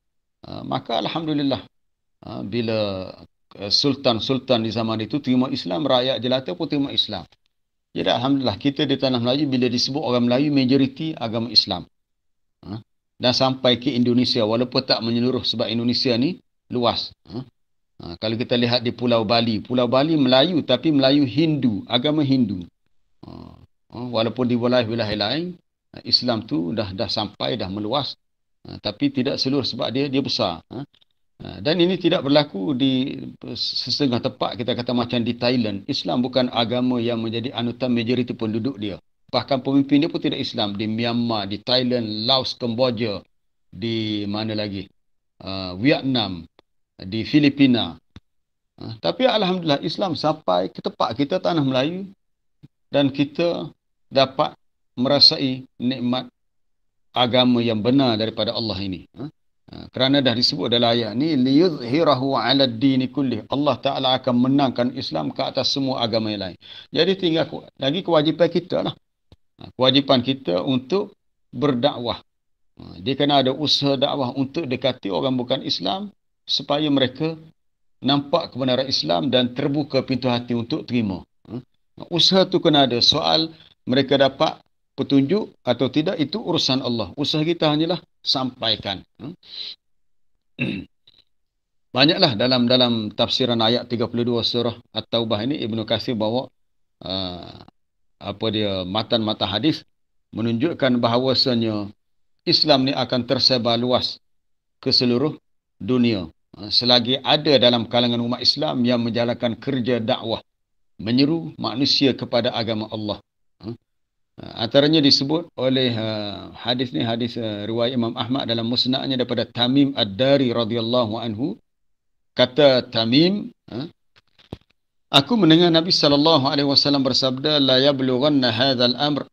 maka alhamdulillah bila sultan-sultan di zaman itu terima Islam, rakyat jelata pun terima Islam. Jadi alhamdulillah kita di tanah Melayu bila disebut orang Melayu majoriti agama Islam. Dan sampai ke Indonesia walaupun tak menyeluruh sebab Indonesia ni luas. Kalau kita lihat di Pulau Bali Melayu tapi Melayu Hindu, agama Hindu. Walaupun di wilayah-wilayah lain Islam tu dah sampai, dah meluas, tapi tidak seluruh sebab dia besar. Dan ini tidak berlaku di setengah tempat, kita kata macam di Thailand. Islam bukan agama yang menjadi anutan majoriti penduduk dia. Bahkan pemimpin dia pun tidak Islam. Di Myanmar, di Thailand, Laos, Kemboja, di mana lagi? Vietnam, di Filipina. Tapi alhamdulillah Islam sampai ke tempat kita tanah Melayu dan kita dapat merasai nikmat agama yang benar daripada Allah ini. Kerana dah disebut dalam ayat ni, liyuzhirahu 'ala ad-dini kullih. Allah Taala akan menangkan Islam ke atas semua agama yang lain. Jadi tinggal lagi kewajipan kita lah. Kewajipan kita untuk berdakwah. Dia kena ada usaha dakwah untuk dekati orang bukan Islam supaya mereka nampak kebenaran Islam dan terbuka pintu hati untuk terima. Usaha tu kena ada. Soal mereka dapat petunjuk atau tidak, itu urusan Allah. Usaha kita hanyalah sampaikan. Banyaklah dalam tafsiran ayat 32 surah At-Taubah ini Ibnu Katsir bawa matan-matan hadis menunjukkan bahawasanya Islam ni akan tersebar luas ke seluruh dunia selagi ada dalam kalangan umat Islam yang menjalankan kerja dakwah, menyeru manusia kepada agama Allah. Antaranya disebut oleh hadis ni, hadis riwayat Imam Ahmad dalam musnadnya daripada Tamim Ad-Dari radhiyallahu anhu. Kata Tamim, aku mendengar Nabi SAW bersabda, la yablughanna hadzal amr,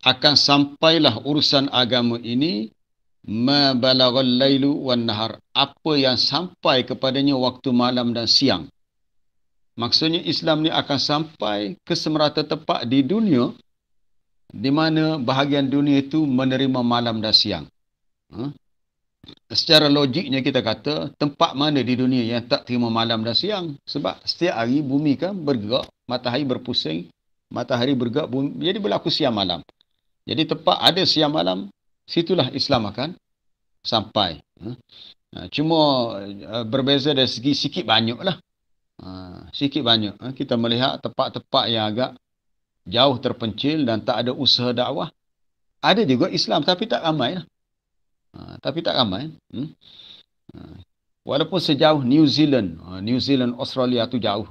akan sampailah urusan agama ini, ma balaghal lailu wan nahar, apa yang sampai kepadanya waktu malam dan siang. Maksudnya Islam ni akan sampai ke semerata tempat di dunia di mana bahagian dunia itu menerima malam dan siang. Secara logiknya kita kata tempat mana di dunia yang tak terima malam dan siang? Sebab setiap hari bumi kan bergerak, matahari berpusing, matahari bergerak, bumi, jadi berlaku siang malam. Jadi tempat ada siang malam, situlah Islam akan sampai. Cuma berbeza dari segi sikit banyak lah. Sikit banyak. Kita melihat tempat-tempat yang agak jauh terpencil dan tak ada usaha dakwah. Ada juga Islam tapi tak ramai lah. Walaupun sejauh New Zealand, Australia tu jauh.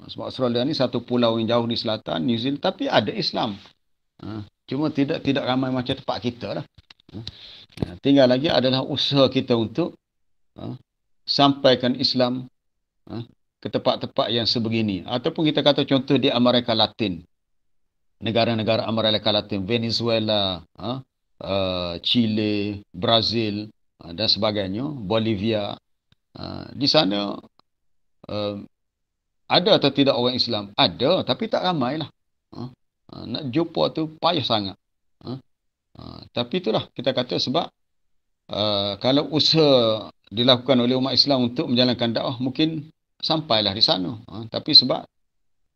Sebab Australia ni satu pulau yang jauh di selatan, New Zealand, tapi ada Islam. Cuma tidak ramai macam tempat kita lah. Tinggal lagi adalah usaha kita untuk sampaikan Islam ke tempat-tempat yang sebegini. Ataupun kita kata contoh di Amerika Latin. Negara-negara Amerika Latin, Venezuela, Chile, Brazil dan sebagainya, Bolivia. Di sana ada atau tidak orang Islam? Ada, tapi tak ramai lah. Nak jumpa tu payah sangat. Tapi itulah kita kata sebab kalau usaha dilakukan oleh umat Islam untuk menjalankan dakwah, mungkin sampailah di sana. Tapi sebab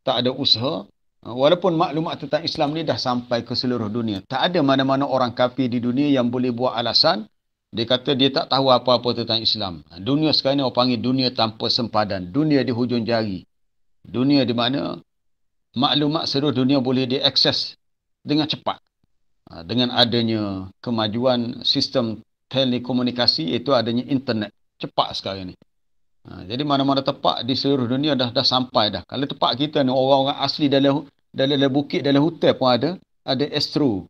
tak ada usaha, walaupun maklumat tentang Islam ni dah sampai ke seluruh dunia. Tak ada mana-mana orang kafir di dunia yang boleh buat alasan dia kata dia tak tahu apa-apa tentang Islam. Dunia sekarang ni orang panggil dunia tanpa sempadan. Dunia di hujung jari. Dunia di mana maklumat seluruh dunia boleh diakses dengan cepat. Dengan adanya kemajuan sistem telekomunikasi, iaitu adanya internet. Cepat sekarang ni. Jadi mana-mana tempat di seluruh dunia dah sampai dah. Kalau tempat kita ni orang-orang asli dalam bukit, dalam hutan pun ada Astro.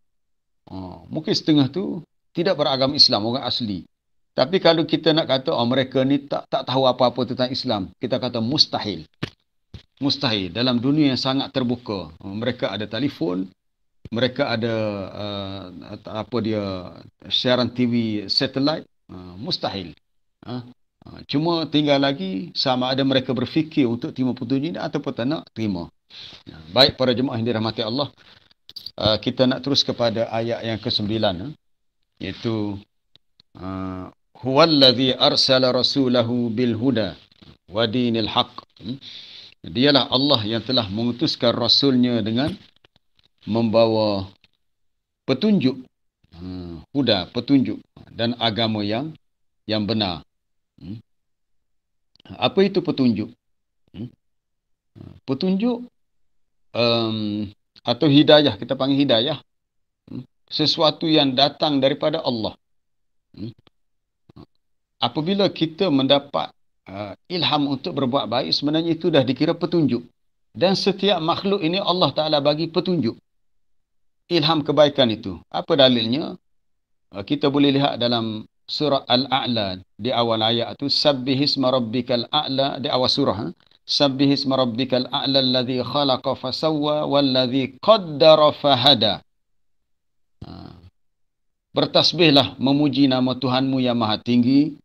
Mungkin setengah tu tidak beragama Islam, orang asli. Tapi kalau kita nak kata mereka ni tak tahu apa-apa tentang Islam, kita kata mustahil. Mustahil. Dalam dunia yang sangat terbuka, mereka ada telefon, mereka ada siaran TV satelit, mustahil. Cuma tinggal lagi sama ada mereka berfikir untuk terima petunjuk ini ataupun tak nak terima. Baik para jemaah yang dirahmati Allah, kita nak terus kepada ayat yang ke-9, iaitu huwallazi arsala rasulahu bil huda wa dinil haqq. Dialah Allah yang telah mengutuskan rasulnya dengan membawa petunjuk, huda, petunjuk, dan agama yang benar. Apa itu petunjuk? Petunjuk atau hidayah, kita panggil hidayah, sesuatu yang datang daripada Allah. Apabila kita mendapat ilham untuk berbuat baik, sebenarnya itu dah dikira petunjuk. Dan setiap makhluk ini Allah Ta'ala bagi petunjuk, ilham kebaikan itu. Apa dalilnya? Kita boleh lihat dalam surah Al-A'la di awal ayat itu, sabbihisma rabbikal a'la, di awal surah. Sabbihisma rabbikal a'la alladhi khalaqa fasawwa walladhi qaddara fahada. Bertasbihlah, memuji nama Tuhanmu yang maha tinggi,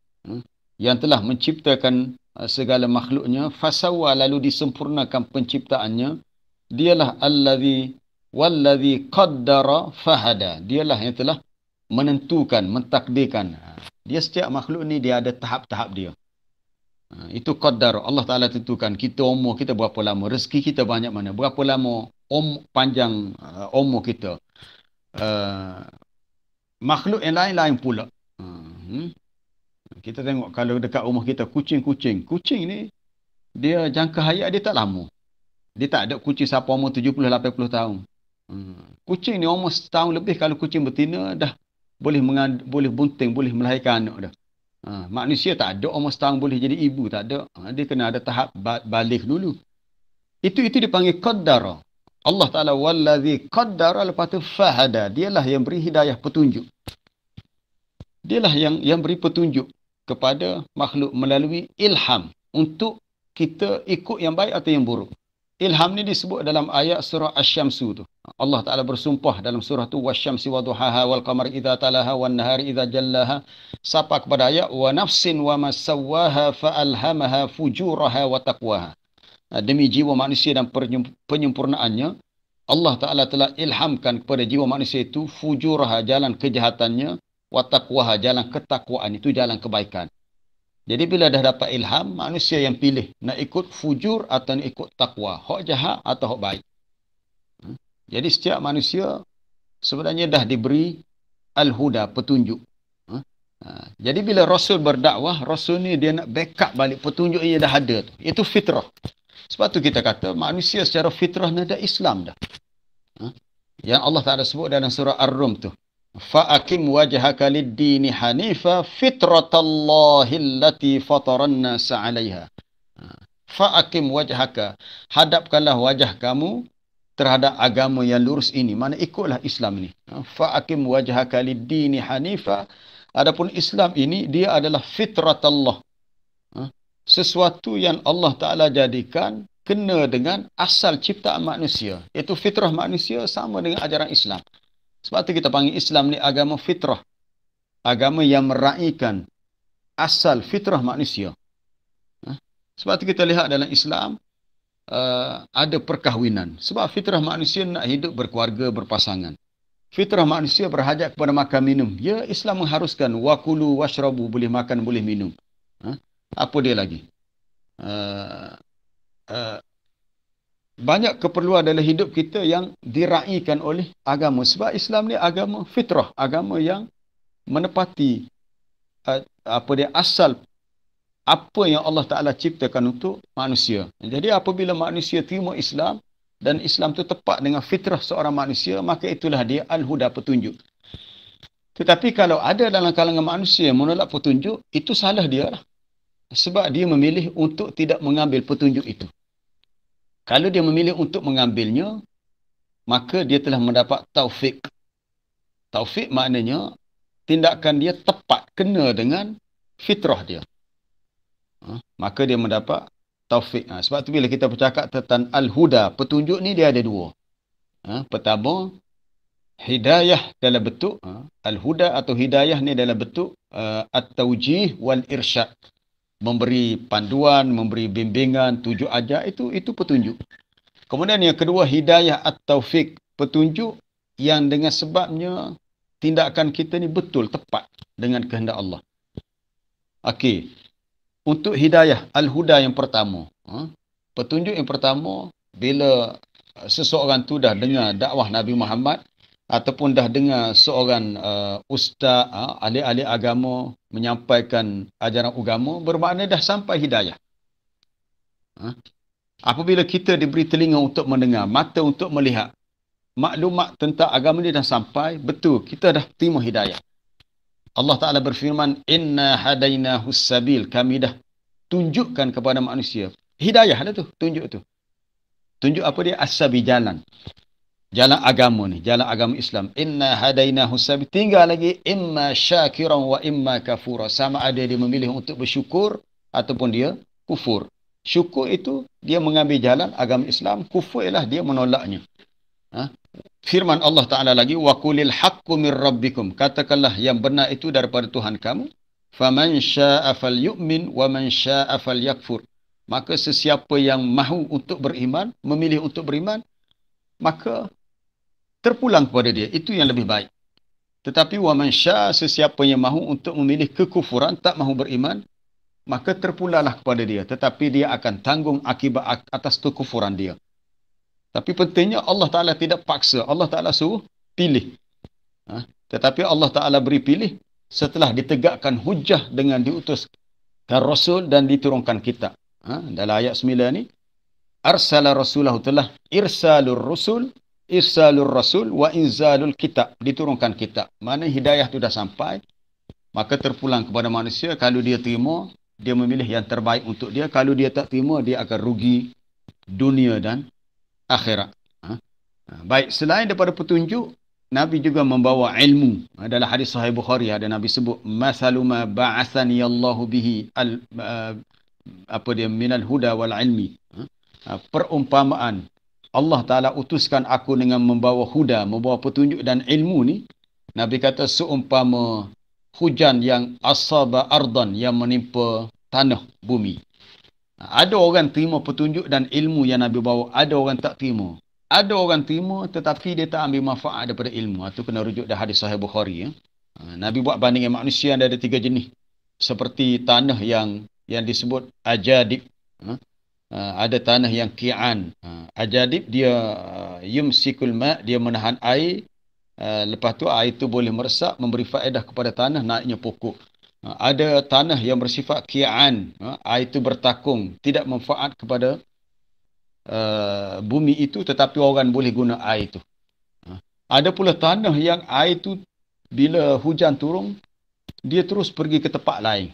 yang telah menciptakan segala makhluknya, fasawwa, lalu disempurnakan penciptaannya. Dialah walladhi qaddara fahada. Dialah yang telah menentukan, mentakdirkan. Dia setiap makhluk ni dia ada tahap-tahap dia. Itu qaddar. Allah Ta'ala tentukan kita umur kita berapa lama, rezeki kita banyak mana, berapa lama panjang umur kita. Makhluk yang lain-lain pula. Kita tengok kalau dekat rumah kita kucing ni dia jangka hayat dia tak lama. Dia tak ada kucing siapa umur 70-80 tahun. Kucing ni umur setahun lebih, kalau kucing betina dah boleh bunting, boleh melahirkan anak dah. Manusia tak ada umur setahun boleh jadi ibu, tak ada. Dia kena ada tahap balik dulu. Itu dipanggil qaddara. Allah Ta'ala wallazi qaddara, lepas tu fahada. Dialah yang beri hidayah, petunjuk. Dialah yang beri petunjuk kepada makhluk melalui ilham untuk kita ikut yang baik atau yang buruk. Ilham ni disebut dalam ayat surah Asy-Syamsu tu. Allah Ta'ala bersumpah dalam surah tu, wasyamsi waduhaha wal qamari idza talaha wan nahari idza jallaha, sampai kepada ayat wa nafsin wa ma sawwaha fa alhamaha fujuraha wa taqwaha. demi jiwa manusia dan penyempurnaannya, Allah Ta'ala telah ilhamkan kepada jiwa manusia itu fujuraha, jalan kejahatannya, wa taqwaha, jalan ketakwaan, itu jalan kebaikan. Jadi bila dah dapat ilham, manusia yang pilih nak ikut fujur atau nak ikut takwa, hak jahat atau hak baik. Jadi setiap manusia sebenarnya dah diberi al-huda, petunjuk. Jadi bila Rasul berdakwah, Rasul ni dia nak backup balik petunjuk yang dah ada tu. Itu fitrah. Sebab tu kita kata manusia secara fitrah dah Islam dah. Yang Allah Ta'ala sebut dalam surah Ar-Rum tu. Fa'akim wajhaka lid-dini hanifa fitratallahi allati fataran nasa 'alaiha. Fa'akim wajhaka, hadapkanlah wajah kamu terhadap agama yang lurus ini. Mana ikutlah Islam ni. Fa'akim wajhaka lid-dini hanifa. Adapun Islam ini dia adalah fitratallah. Sesuatu yang Allah Ta'ala jadikan kena dengan asal ciptaan manusia. Iaitu fitrah manusia sama dengan ajaran Islam. Sebab tu kita panggil Islam ni agama fitrah. Agama yang meraihkan asal fitrah manusia. Sebab tu kita lihat dalam Islam ada perkahwinan. Sebab fitrah manusia nak hidup berkeluarga, berpasangan. Fitrah manusia berhajat kepada makan minum. Ya, Islam mengharuskan wakulu washrabu, boleh makan, boleh minum. Apa dia lagi? Banyak keperluan dalam hidup kita yang diraihkan oleh agama. Sebab Islam ni agama fitrah, agama yang menepati asal apa yang Allah Ta'ala ciptakan untuk manusia. Jadi apabila manusia terima Islam dan Islam tu tepat dengan fitrah seorang manusia, maka itulah dia al-huda, petunjuk. Tetapi kalau ada dalam kalangan manusia yang menolak petunjuk, itu salah dia lah. Sebab dia memilih untuk tidak mengambil petunjuk itu. Kalau dia memilih untuk mengambilnya, maka dia telah mendapat taufik. Taufik maknanya tindakan dia tepat, kena dengan fitrah dia. Maka dia mendapat taufik. Sebab tu bila kita bercakap tentang al-huda, petunjuk ni dia ada dua. Pertama, hidayah dalam bentuk, al-huda atau hidayah ni dalam bentuk at-tawjih wal irsyad. Memberi panduan, memberi bimbingan, tujuh ajar, itu petunjuk. Kemudian yang kedua, hidayah at-taufiq, petunjuk yang dengan sebabnya tindakan kita ni betul, tepat dengan kehendak Allah. Okey. Untuk hidayah, al-huda yang pertama. Petunjuk yang pertama, bila seseorang tu dah dengar dakwah Nabi Muhammad, ataupun dah dengar seorang ustaz, ahli-ahli agama menyampaikan ajaran agama, bermakna dah sampai hidayah. Apabila kita diberi telinga untuk mendengar, mata untuk melihat, maklumat tentang agama ni dah sampai, betul, kita dah terima hidayah. Allah Ta'ala berfirman, inna hadainahu sabil, kami dah tunjukkan kepada manusia. Hidayah dah tu, tunjuk tu. Tunjuk apa dia? As-sabil, jalan. Jalan agama ni, jalan agama Islam. Inna hadainahu sabil. Tinggal lagi imma syakiran wa imma kafura. Sama ada dia memilih untuk bersyukur ataupun dia kufur. Syukur itu dia mengambil jalan agama Islam, kufur ialah dia menolaknya. Firman Allah Ta'ala lagi, wa qulil haqqu mir rabbikum. Katakanlah yang benar itu daripada Tuhan kamu. Faman syaa'a falyu'min wa man syaa'a falyakfur. Maka sesiapa yang mahu untuk beriman, memilih untuk beriman, maka terpulang kepada dia. Itu yang lebih baik. Tetapi wa man syaa'a, sesiapa yang mahu untuk memilih kekufuran, tak mahu beriman, maka terpulanglah kepada dia. Tetapi dia akan tanggung akibat atas kekufuran dia. Tapi pentingnya Allah Ta'ala tidak paksa. Allah Ta'ala suruh pilih. Tetapi Allah Ta'ala beri pilih setelah ditegakkan hujah dengan diutuskan Rasul dan diturunkan kitab. Dalam ayat 9 ni, arsala rasulahu, telah irsalur rasul wa inzalul kitab, diturunkan kitab. Mana hidayah tu dah sampai, maka terpulang kepada manusia. Kalau dia terima, dia memilih yang terbaik untuk dia. Kalau dia tak terima, dia akan rugi dunia dan akhirat. Baik, selain daripada petunjuk, Nabi juga membawa ilmu. Dalam hadis Sahih Bukhari ada Nabi sebut, masalu ma ba'athani Allahu bihi minal huda wal ilmi. Perumpamaan Allah Ta'ala utuskan aku dengan membawa huda, membawa petunjuk dan ilmu ni. Nabi kata seumpama hujan yang asaba ardan, yang menimpa tanah, bumi. Ada orang terima petunjuk dan ilmu yang Nabi bawa, ada orang tak terima. Ada orang terima tetapi dia tak ambil manfaat daripada ilmu. Itu kena rujuk dah hadis Sahih Bukhari. Nabi buat bandingan manusia ada 3 jenis. Seperti tanah yang disebut ajadib. Ada tanah yang ki'an. Ajadib dia yumsikul ma', dia menahan air. Lepas tu air itu boleh meresap, memberi faedah kepada tanah, naiknya pokok. Ada tanah yang bersifat ki'an. Air itu bertakung, tidak manfaat kepada bumi itu, tetapi orang boleh guna air itu. Ada pula tanah yang air itu bila hujan turun, dia terus pergi ke tempat lain.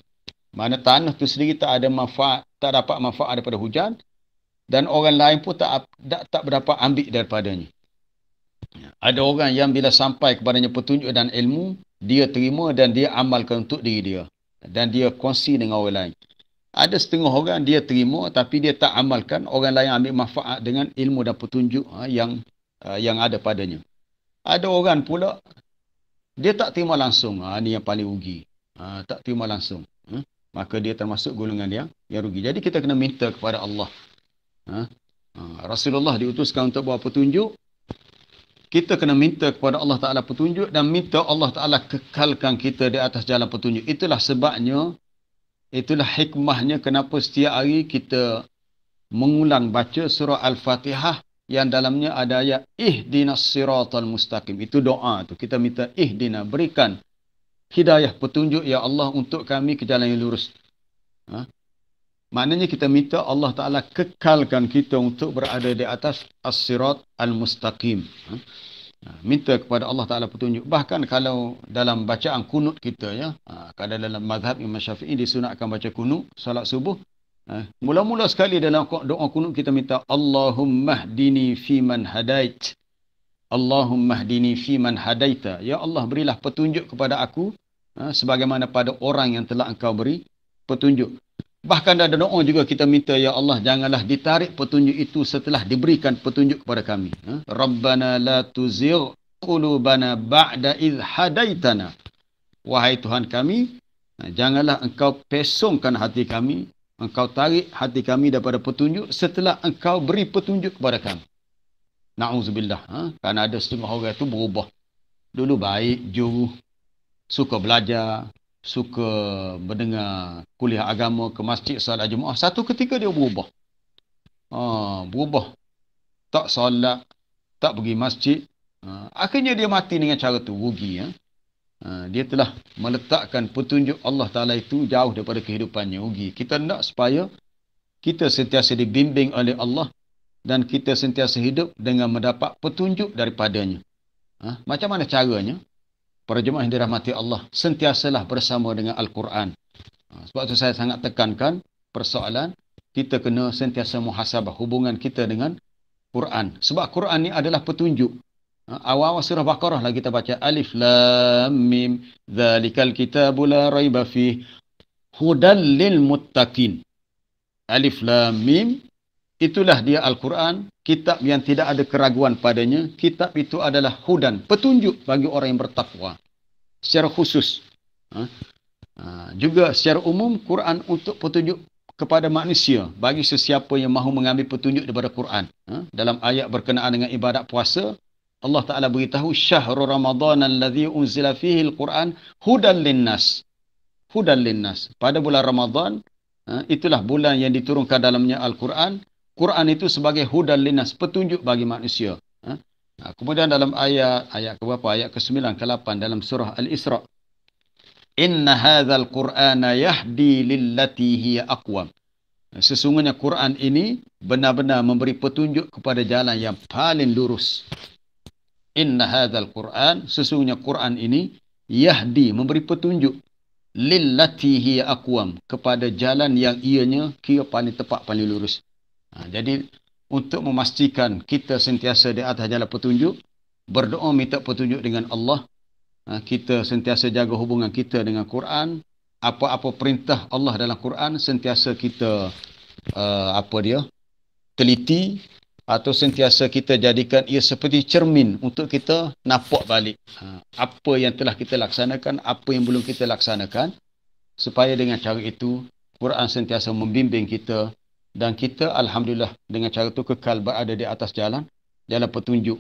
Mana tanah tu sendiri tak ada manfaat, tak dapat manfaat daripada hujan, dan orang lain pun tak berdapat ambil daripadanya. Ada orang yang bila sampai kepadanya petunjuk dan ilmu, dia terima dan dia amalkan untuk diri dia. Dan dia kongsi dengan orang lain. Ada setengah orang dia terima tapi dia tak amalkan, orang lain ambil manfaat dengan ilmu dan petunjuk yang ada padanya. Ada orang pula dia tak terima langsung. Ini yang paling rugi. Tak terima langsung. Maka dia termasuk golongan yang rugi. Jadi kita kena minta kepada Allah. Rasulullah diutuskan untuk bawa petunjuk. Kita kena minta kepada Allah Ta'ala petunjuk dan minta Allah Ta'ala kekalkan kita di atas jalan petunjuk. Itulah sebabnya, itulah hikmahnya kenapa setiap hari kita mengulang baca surah Al-Fatihah yang dalamnya ada ayat ihdinas siratal mustaqim. Itu doa tu. Kita minta ihdina, berikan hidayah petunjuk ya Allah untuk kami ke jalan yang lurus. Maknanya kita minta Allah Ta'ala kekalkan kita untuk berada di atas as-sirat al-mustaqim. Minta kepada Allah Ta'ala petunjuk. Bahkan kalau dalam bacaan kunut kita, kalau dalam mazhab Imam Syafi'i disunatkan baca kunut salat subuh, mula-mula sekali dalam doa kunut kita minta Allahumma hdini fiman hadait. Allahumma hdini fiman hadaita. Ya Allah, berilah petunjuk kepada aku sebagaimana pada orang yang telah engkau beri petunjuk. Bahkan ada doa juga kita minta, ya Allah, janganlah ditarik petunjuk itu setelah diberikan petunjuk kepada kami. Rabbana la tuzigh qulubana ba'da idh hadaitana. Wahai Tuhan kami, janganlah engkau pesongkan hati kami, engkau tarik hati kami daripada petunjuk setelah engkau beri petunjuk kepada kami. Na'udzubillah. Kerana ada setengah orang itu berubah. Dulu baik, juru, suka belajar, suka mendengar kuliah agama, ke masjid salat Jumaat. Satu ketika dia berubah. Berubah. Tak solat, tak pergi masjid. Akhirnya dia mati dengan cara tu, rugi. Dia telah meletakkan petunjuk Allah Ta'ala itu jauh daripada kehidupannya, rugi. Kita nak supaya kita sentiasa dibimbing oleh Allah dan kita sentiasa hidup dengan mendapat petunjuk daripadanya. Macam mana caranya? Para jemaah yang dirahmati Allah, sentiasalah bersama dengan Al-Quran. Sebab tu saya sangat tekankan persoalan kita kena sentiasa muhasabah hubungan kita dengan Quran. Sebab Quran ni adalah petunjuk. Awal-awal surah Baqarah lah kita baca Alif Lam Mim Zalikal kitabu la raiba fih hudal lil muttaqin. Alif Lam Mim, itulah dia Al-Quran, kitab yang tidak ada keraguan padanya. Kitab itu adalah hudan, petunjuk bagi orang yang bertakwa. Secara khusus. Juga secara umum, Quran untuk petunjuk kepada manusia. Bagi sesiapa yang mahu mengambil petunjuk daripada Quran. Dalam ayat berkenaan dengan ibadat puasa, Allah Ta'ala beritahu, Syahrul Ramadan alladhi unzila fihi al-Quran hudan linnas. Hudan linnas. Pada bulan Ramadan, itulah bulan yang diturunkan dalamnya Al-Quran. Quran itu sebagai hudan linnas, petunjuk bagi manusia. Kemudian dalam ayat ke-9 ke-8 dalam surah Al-Isra. Inna hadzal Qur'ana yahdi lillati hiya aqwam. Sesungguhnya Quran ini benar-benar memberi petunjuk kepada jalan yang paling lurus. Inna hadzal Qur'an, sesungguhnya Quran ini yahdi, memberi petunjuk lillati hiya aqwam, kepada jalan yang ianya kira paling tepat, paling lurus. Jadi untuk memastikan kita sentiasa di atas jalan petunjuk, berdoa minta petunjuk dengan Allah, kita sentiasa jaga hubungan kita dengan Quran. Apa-apa perintah Allah dalam Quran sentiasa kita teliti, atau sentiasa kita jadikan ia seperti cermin untuk kita nampak balik apa yang telah kita laksanakan, apa yang belum kita laksanakan, supaya dengan cara itu Quran sentiasa membimbing kita Dan kita alhamdulillah dengan cara tu kekal berada di atas jalan petunjuk.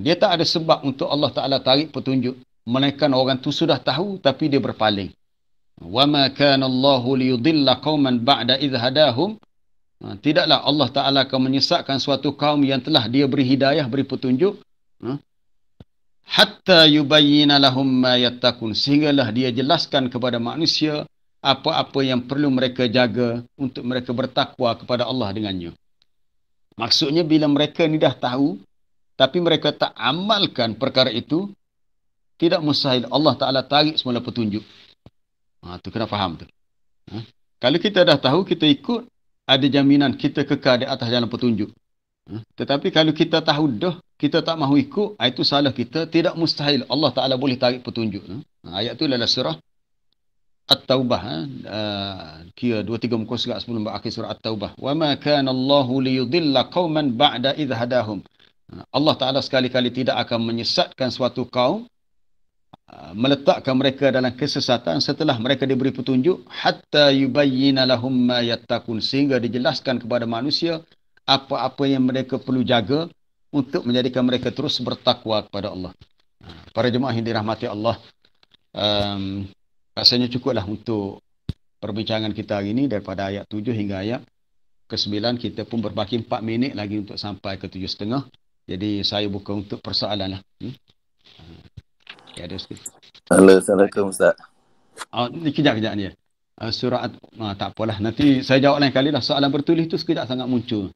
Dia tak ada sebab untuk Allah Ta'ala tarik petunjuk. Melainkan orang tu sudah tahu tapi dia berpaling. Wa ma kana Allahu liyudilla qauman ba'da idh hadahum. Tidaklah Allah Ta'ala akan menyesatkan suatu kaum yang telah dia beri hidayah, beri petunjuk. Hatta yubayyina lahum ma yattaqun. Sehinggalah dia jelaskan kepada manusia apa-apa yang perlu mereka jaga untuk mereka bertakwa kepada Allah dengannya. Maksudnya bila mereka ni dah tahu, tapi mereka tak amalkan perkara itu, tidak mustahil Allah Ta'ala tarik semula petunjuk. Tu kena faham tu. Kalau kita dah tahu, kita ikut, ada jaminan kita kekal di atas jalan petunjuk. Tetapi kalau kita tahu dah, kita tak mahu ikut, itu salah kita. Tidak mustahil Allah Ta'ala boleh tarik petunjuk. Ayat tu adalah surah At-Taubah. Kira 2-3 muka surat sebelum berakhir surah At-Taubah. Wa ma kana Allahu liyudilla qauman ba'da idh hadahum. Allah Ta'ala sekali-kali tidak akan menyesatkan suatu kaum, meletakkan mereka dalam kesesatan setelah mereka diberi petunjuk, hatta yubayyina lahum ma yattaqun, sehingga dijelaskan kepada manusia apa-apa yang mereka perlu jaga untuk menjadikan mereka terus bertakwa kepada Allah. Para jemaah yang dirahmati Allah, rasanya cukuplah untuk perbincangan kita hari ini daripada ayat 7 hingga ayat ke-9. Kita pun berbaki 4 minit lagi untuk sampai ke 7.30. Jadi saya buka untuk persoalan lah. Ya, ada sikit. Halo, Assalamualaikum Ustaz. Ni kejap-kejap ni. Surah tak apalah. Nanti saya jawab lain kali lah. Soalan bertulis tu sekejap sangat muncul.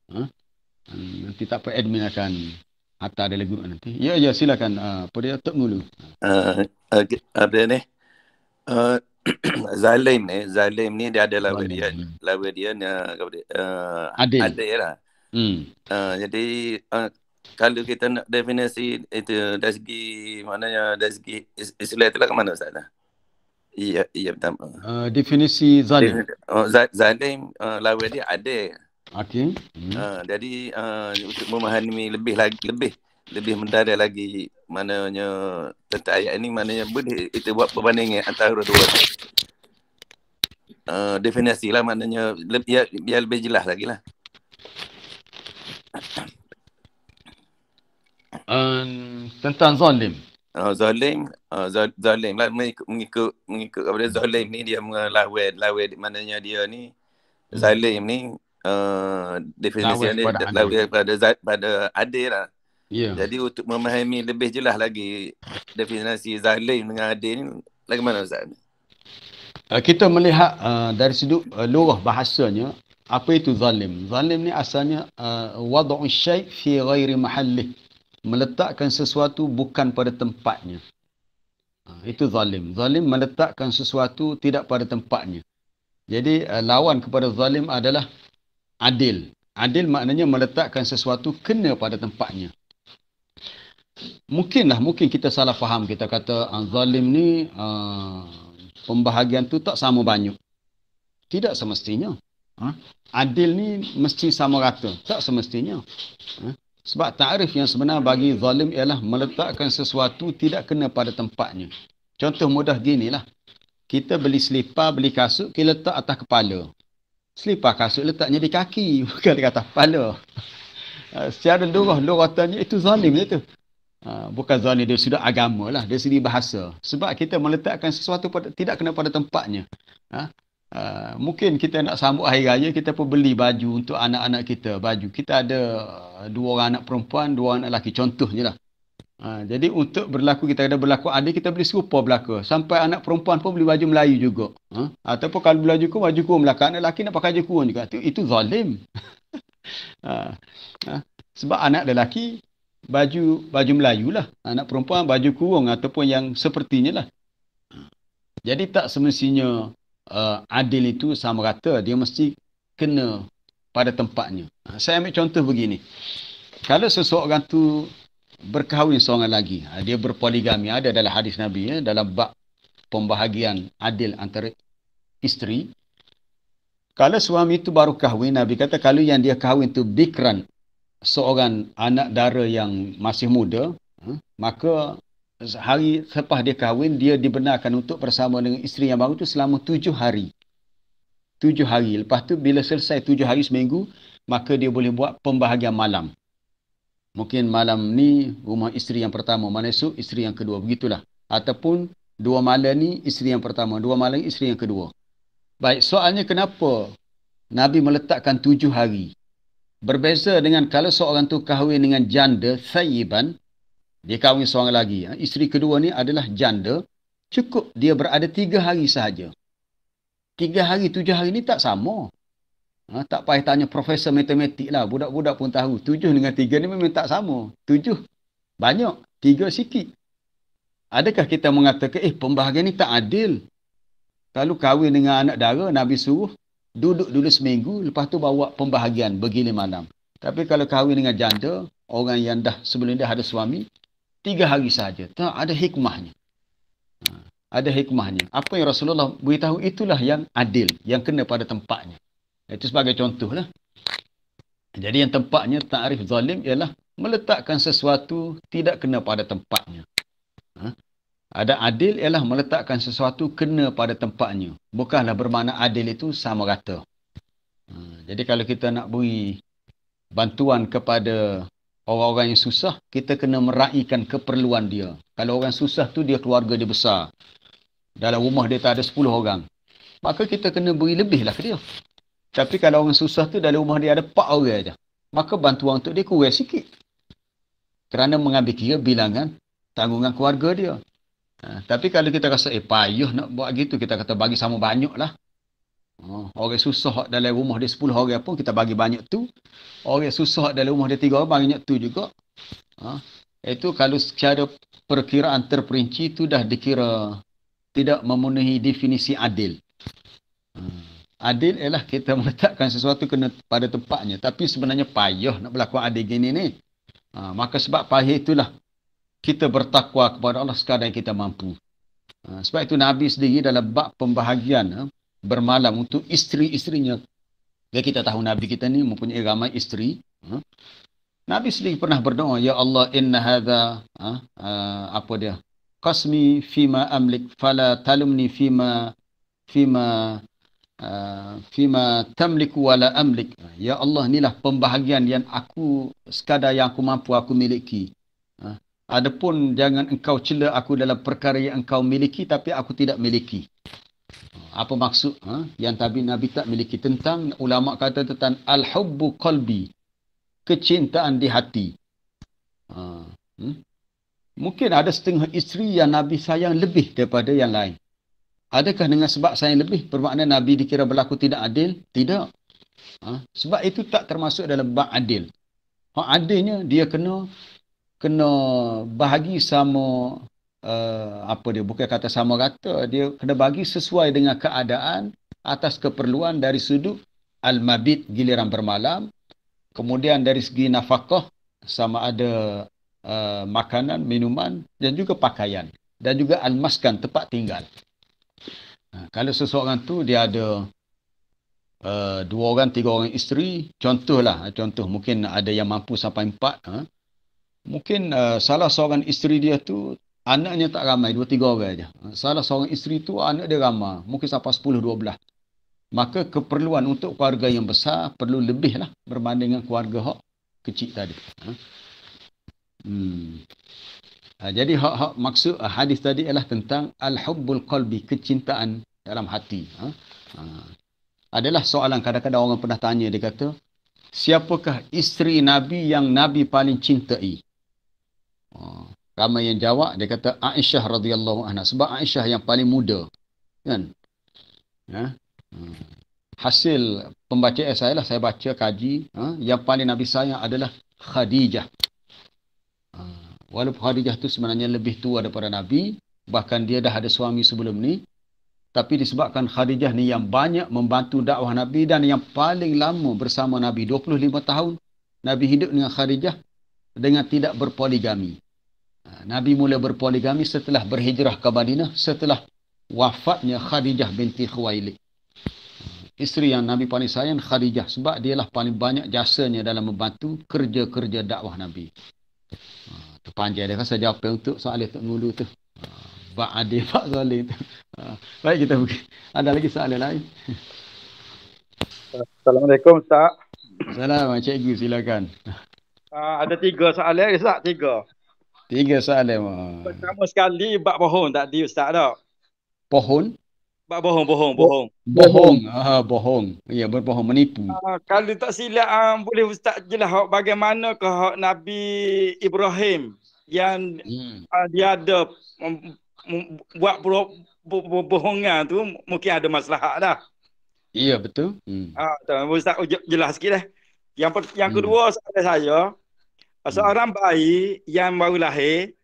Nanti tak apa, admin akan hantar dalam grup nanti. Ya, silakan. Apa dia? Tok Mulu. Ada ni. Zalim ni dia ada lawa dia. Lawa dia adil lah. Jadi kalau kita nak definisi itu dari segi maknanya dari segi istilah itulah ke mana Ustaz? Iya betul. Definisi zalim. Zalim lawa dia adil. Okey. Jadi untuk memahami lebih mendalam lagi maknanya tentang ayat ini, maknanya boleh itu buat perbandingan antara dua definisi lah, maknanya biar lebih jelas lagi lah. Tentang zalim. Zalim lah, mengikut kepada zalim ni dia melawan maknanya dia ni zalim ni definisi dia lawan pada adil lah. Yeah. Jadi untuk memahami lebih jelas lagi definisi zalim dengan adil ni lagu mana Ustaz? Kita melihat dari sudut lurah bahasanya, apa itu zalim? Zalim ni asalnya wad'u syai' fi ghairi mahallih, meletakkan sesuatu bukan pada tempatnya. Itu zalim. Zalim meletakkan sesuatu tidak pada tempatnya. Jadi lawan kepada zalim adalah adil. Adil maknanya meletakkan sesuatu kena pada tempatnya. Mungkin kita salah faham. Kita kata zalim ni pembahagian tu tak sama banyak. Tidak semestinya. Adil ni mesti sama rata. Tak semestinya. Sebab ta'rif yang sebenar bagi zalim ialah meletakkan sesuatu tidak kena pada tempatnya. Contoh mudah ginilah. Kita beli selipar, beli kasut, kita letak atas kepala. Selipar kasut letaknya di kaki, bukan di atas kepala. Secara lurah-lurahnya itu zalim je tu. Bukan zalim dia sudah agama lah, dari segi bahasa. Sebab kita meletakkan sesuatu tidak kena pada tempatnya. Mungkin kita nak sambut hari raya, kita pun beli baju untuk anak-anak kita. Baju kita ada 2 orang anak perempuan, 2 orang anak lelaki, contohnya lah. Jadi untuk berlaku, kita ada berlaku adil, kita beli serupa belaka. Sampai anak perempuan pun beli baju Melayu juga. Ataupun kalau beli baju kurung belaka, anak lelaki nak pakai baju kurung juga. Itu zalim. Sebab anak lelaki baju Melayu lah, anak perempuan baju kurung ataupun yang sepertinya lah. Jadi tak semestinya adil itu sama rata, dia mesti kena pada tempatnya. Saya ambil contoh begini. Kalau seseorang tu berkahwin seorang lagi, dia berpoligami, ada dalam hadis Nabi dalam bab pembahagian adil antara isteri. Kalau suami itu baru kahwin, Nabi kata kalau yang dia kahwin tu bikran, seorang anak dara yang masih muda, maka hari selepas dia kahwin, dia dibenarkan untuk bersama dengan isteri yang baru itu selama 7 hari. 7 hari. Lepas tu bila selesai 7 hari seminggu, maka dia boleh buat pembahagian malam. Mungkin malam ni rumah isteri yang pertama, malam esok isteri yang kedua. Begitulah. Ataupun 2 malam ni isteri yang pertama, 2 malam isteri yang kedua. Baik, soalnya kenapa Nabi meletakkan 7 hari? Berbeza dengan kalau seorang tu kahwin dengan janda, thayyiban, dia kahwin seorang lagi. Isteri kedua ni adalah janda, cukup dia berada 3 hari sahaja. 3 hari, 7 hari ni tak sama. Tak payah tanya profesor matematik lah. Budak-budak pun tahu. 7 dengan 3 ni memang tak sama. 7 banyak, 3 sikit. Adakah kita mengatakan, pembahagian ni tak adil? Kalau kahwin dengan anak dara, Nabi suruh duduk dulu seminggu, lepas tu bawa pembahagian bergilir malam. Tapi kalau kahwin dengan janda, orang yang dah sebelum dia ada suami, 3 hari sahaja. Tak ada hikmahnya. Ada hikmahnya. Apa yang Rasulullah beritahu, itulah yang adil, yang kena pada tempatnya. Itu sebagai contoh lah. Jadi yang tempatnya, ta'rif zalim ialah meletakkan sesuatu tidak kena pada tempatnya. Ada adil ialah meletakkan sesuatu kena pada tempatnya. Bukanlah bermakna adil itu sama rata. Jadi kalau kita nak beri bantuan kepada orang-orang yang susah, kita kena meraihkan keperluan dia. Kalau orang susah tu dia keluarga dia besar. Dalam rumah dia tak ada 10 orang. Maka kita kena beri lebih lah ke dia. Tapi kalau orang susah tu dalam rumah dia ada 4 orang aja, maka bantuan untuk dia kurang sikit. Kerana mengambil kira bilangan tanggungan keluarga dia. Tapi kalau kita rasa payah nak buat gitu, kita kata bagi sama banyak lah. Orang susah dalam rumah dia 10 orang pun kita bagi banyak tu. Orang susah dalam rumah dia 3 orang banyak tu juga. Itu kalau secara perkiraan terperinci tu dah dikira tidak memenuhi definisi adil. Adil ialah kita meletakkan sesuatu kena pada tempatnya. Tapi sebenarnya payah nak berlaku adil gini ni. Maka sebab payah itulah kita bertakwa kepada Allah sekadar kita mampu. Sebab itu Nabi sendiri dalam bab pembahagian bermalam untuk isteri-isterinya. Kita tahu Nabi kita ni mempunyai ramai isteri. Nabi sendiri pernah berdoa, Ya Allah, inna hadha, qasmi fima amlik, fala talumni fima tamliku wala amlik. Ya Allah, inilah pembahagian yang aku, sekadar yang aku mampu aku miliki. Adapun jangan engkau cela aku dalam perkara yang engkau miliki tapi aku tidak miliki. Apa maksud? Yang Nabi tak miliki. Tentang ulama kata tentang al-hubbu qalbi, kecintaan di hati. Mungkin ada setengah isteri yang Nabi sayang lebih daripada yang lain. Adakah dengan sebab sayang lebih bermakna Nabi dikira berlaku tidak adil? Tidak. Sebab itu tak termasuk dalam bab adil. Adilnya dia kena bahagi sama, bukan kata sama rata, dia kena bagi sesuai dengan keadaan atas keperluan dari sudut al-mabit, giliran bermalam, kemudian dari segi nafkah sama ada makanan, minuman dan juga pakaian, dan juga al-maskan, tempat tinggal. Kalau seseorang tu dia ada 2 orang, 3 orang isteri, contoh mungkin ada yang mampu sampai 4, mungkin salah seorang isteri dia tu anaknya tak ramai, 2-3 orang aja. Salah seorang isteri tu anak dia ramai, mungkin sampai 10-12. Maka keperluan untuk keluarga yang besar perlu lebih lah berbanding dengan keluarga hak kecil tadi. Jadi maksud hadis tadi ialah tentang al-hubbul qalbi, kecintaan dalam hati. Adalah soalan kadang-kadang orang pernah tanya, dia kata, siapakah isteri Nabi yang Nabi paling cintai? Ramai yang jawab, dia kata Aisyah radhiyallahu anha, sebab Aisyah yang paling muda, kan? Hasil pembacaan saya lah, saya baca kaji, yang paling Nabi sayang adalah Khadijah. Walaupun Khadijah tu sebenarnya lebih tua daripada Nabi, bahkan dia dah ada suami sebelum ni, tapi disebabkan Khadijah ni yang banyak membantu dakwah Nabi dan yang paling lama bersama Nabi, 25 tahun Nabi hidup dengan Khadijah dengan tidak berpoligami. Nabi mula berpoligami setelah berhijrah ke Madinah, setelah wafatnya Khadijah binti Khuwailid. Isteri yang Nabi paling sayang Khadijah, sebab dialah paling banyak jasanya dalam membantu kerja-kerja dakwah Nabi. Tu panjang dia, saya jawab untuk soalan Tok Ngulu tu. Ba'adil Pak Zalim tu. Baik, kita pergi. Ada lagi soalan lain? Assalamualaikum Ustaz. Salam cikgu, silakan. Ada 3 soalan Ustaz, 3. 3 soalan. Pertama sekali bab bohong tadi Ustaz dah. Pohon? Bab bohong. Bohong. Bohong. Ya, berbohong, menipu. Kalau tak silap boleh Ustaz jelas bagaimana ke Nabi Ibrahim yang dia ada buat bohongan tu mungkin ada masalah dah. Ya, betul. Ustaz jelas sikit dah. Yang kedua soalan saya, seorang bayi yang baru lahir,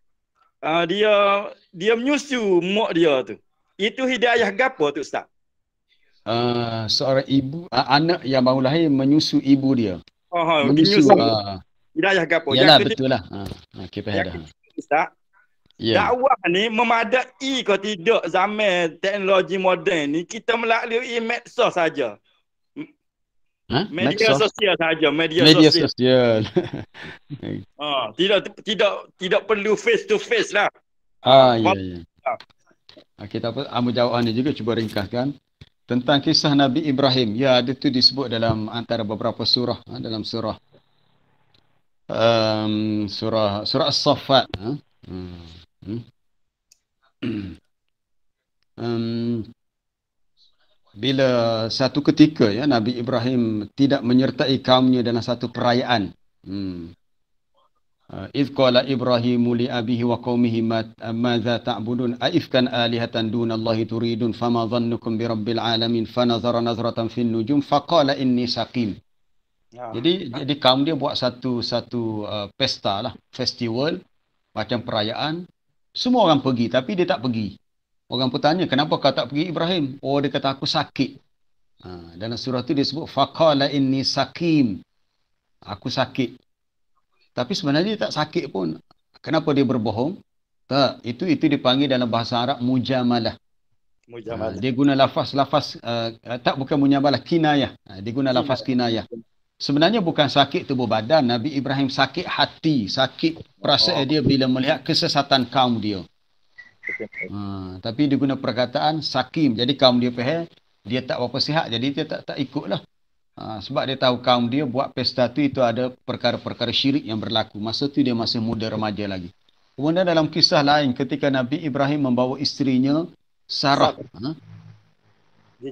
dia menyusu mak dia tu. Itu hidayah gapo tu Ustaz? Seorang ibu, anak yang baru lahir menyusu ibu dia. Menyusu. Hidayah gapo? Yalah, betul lah. Okay, faham dah. Ustaz, dakwah ni memadai ke tidak zaman teknologi moden ni? Kita melalui medsos saja. Media sosial saja, media sosial. Tidak perlu face to face lah. Ya. Okey, tak apa. Amu jawab ni juga cuba ringkaskan tentang kisah Nabi Ibrahim. Ya, ada tu disebut dalam antara beberapa surah, dalam surah surah As-Saffat. Bila satu ketika ya Nabi Ibrahim tidak menyertai kaumnya dalam satu perayaan. Idh qala Ibrahimu li abihi wa qaumihi madza ta'budun aifkan alihatan dunallahi turidun fama dhannukum bi rabbil alamin fanazara nazratan fin nujum faqala inni saqim. Jadi kaum dia buat satu pesta lah, festival macam perayaan. Semua orang pergi tapi dia tak pergi. Orang pun tanya, kenapa kau tak pergi Ibrahim? Oh, dia kata aku sakit. Dalam surah tu dia sebut faqala inni saqim. Aku sakit. Tapi sebenarnya dia tak sakit pun. Kenapa dia berbohong? Tak, itu dipanggil dalam bahasa Arab mujamalah. Dia guna lafaz tak, bukan mujamalah, kinayah. Dia guna lafaz kinayah. Sebenarnya bukan sakit tubuh badan. Nabi Ibrahim sakit hati, sakit perasaan dia bila melihat kesesatan kaum dia. Tapi dia guna perkataan sakim. Jadi kaum dia faham dia tak berapa sihat, jadi dia tak ikutlah. Sebab dia tahu kaum dia buat pesta tu itu ada perkara-perkara syirik yang berlaku. Masa tu dia masih muda remaja lagi. Kemudian dalam kisah lain ketika Nabi Ibrahim membawa isterinya Sarah.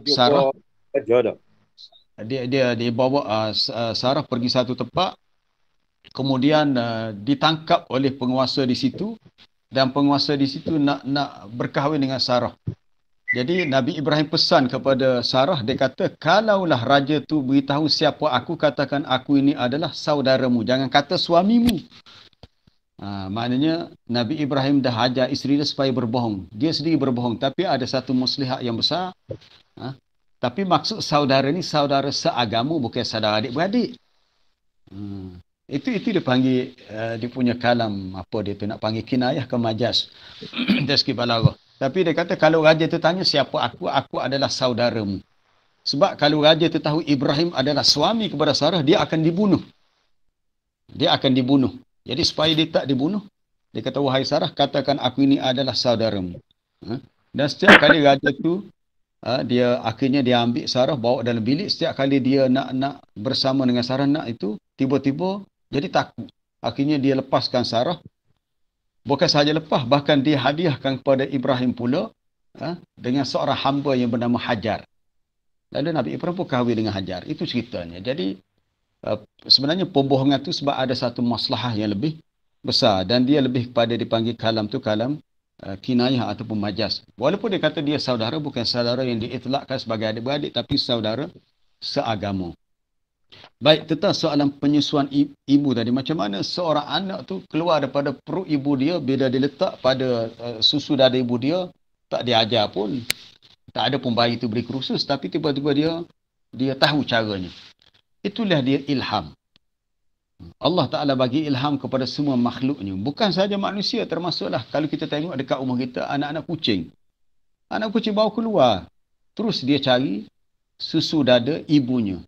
Sarah dia bawa Sarah pergi satu tempat. Kemudian ditangkap oleh penguasa di situ. Dan penguasa di situ nak berkahwin dengan Sarah. Jadi Nabi Ibrahim pesan kepada Sarah, dia kata, kalaulah raja tu beritahu siapa aku, katakan aku ini adalah saudaramu. Jangan kata suamimu. Maknanya Nabi Ibrahim dah ajar isteri dia supaya berbohong. Dia sendiri berbohong. Tapi ada satu muslihat yang besar. Tapi maksud saudara ni saudara seagama, bukan saudara adik-beradik. Itu dia panggil, dia punya kalam, apa dia tu nak panggil kinayah ke majaz. Dari segi balaghah. Tapi dia kata kalau raja tu tanya siapa aku adalah saudaramu. Sebab kalau raja tu tahu Ibrahim adalah suami kepada Sarah, dia akan dibunuh. Jadi supaya dia tak dibunuh, dia kata, wahai Sarah, katakan aku ini adalah saudaramu. Dan setiap kali raja tu, dia akhirnya dia ambil Sarah, bawa dalam bilik. Setiap kali dia nak bersama dengan Sarah, itu tiba-tiba jadi takut. Akhirnya dia lepaskan Sarah. Bukan sahaja lepas, bahkan dia hadiahkan kepada Ibrahim pula dengan seorang hamba yang bernama Hajar. Lalu Nabi Ibrahim pun kahwin dengan Hajar. Itu ceritanya. Jadi sebenarnya pembohongan tu sebab ada satu maslahah yang lebih besar. Dan dia lebih kepada dipanggil kalam tu kalam kinayah ataupun majaz. Walaupun dia kata dia saudara, bukan saudara yang diitlakkan sebagai adik-beradik, tapi saudara seagama. Baik, tentang soalan penyusuan ibu tadi. Macam mana seorang anak tu keluar daripada perut ibu dia, bila diletak pada susu dada ibu dia, tak diajar pun. Tak ada pun bayi tu beri kursus, tapi tiba-tiba dia tahu caranya. Itulah dia ilham. Allah Ta'ala bagi ilham kepada semua makhluknya. Bukan sahaja manusia, termasuklah kalau kita tengok dekat rumah kita, anak-anak kucing. Anak kucing bawa keluar. Terus dia cari susu dada ibunya.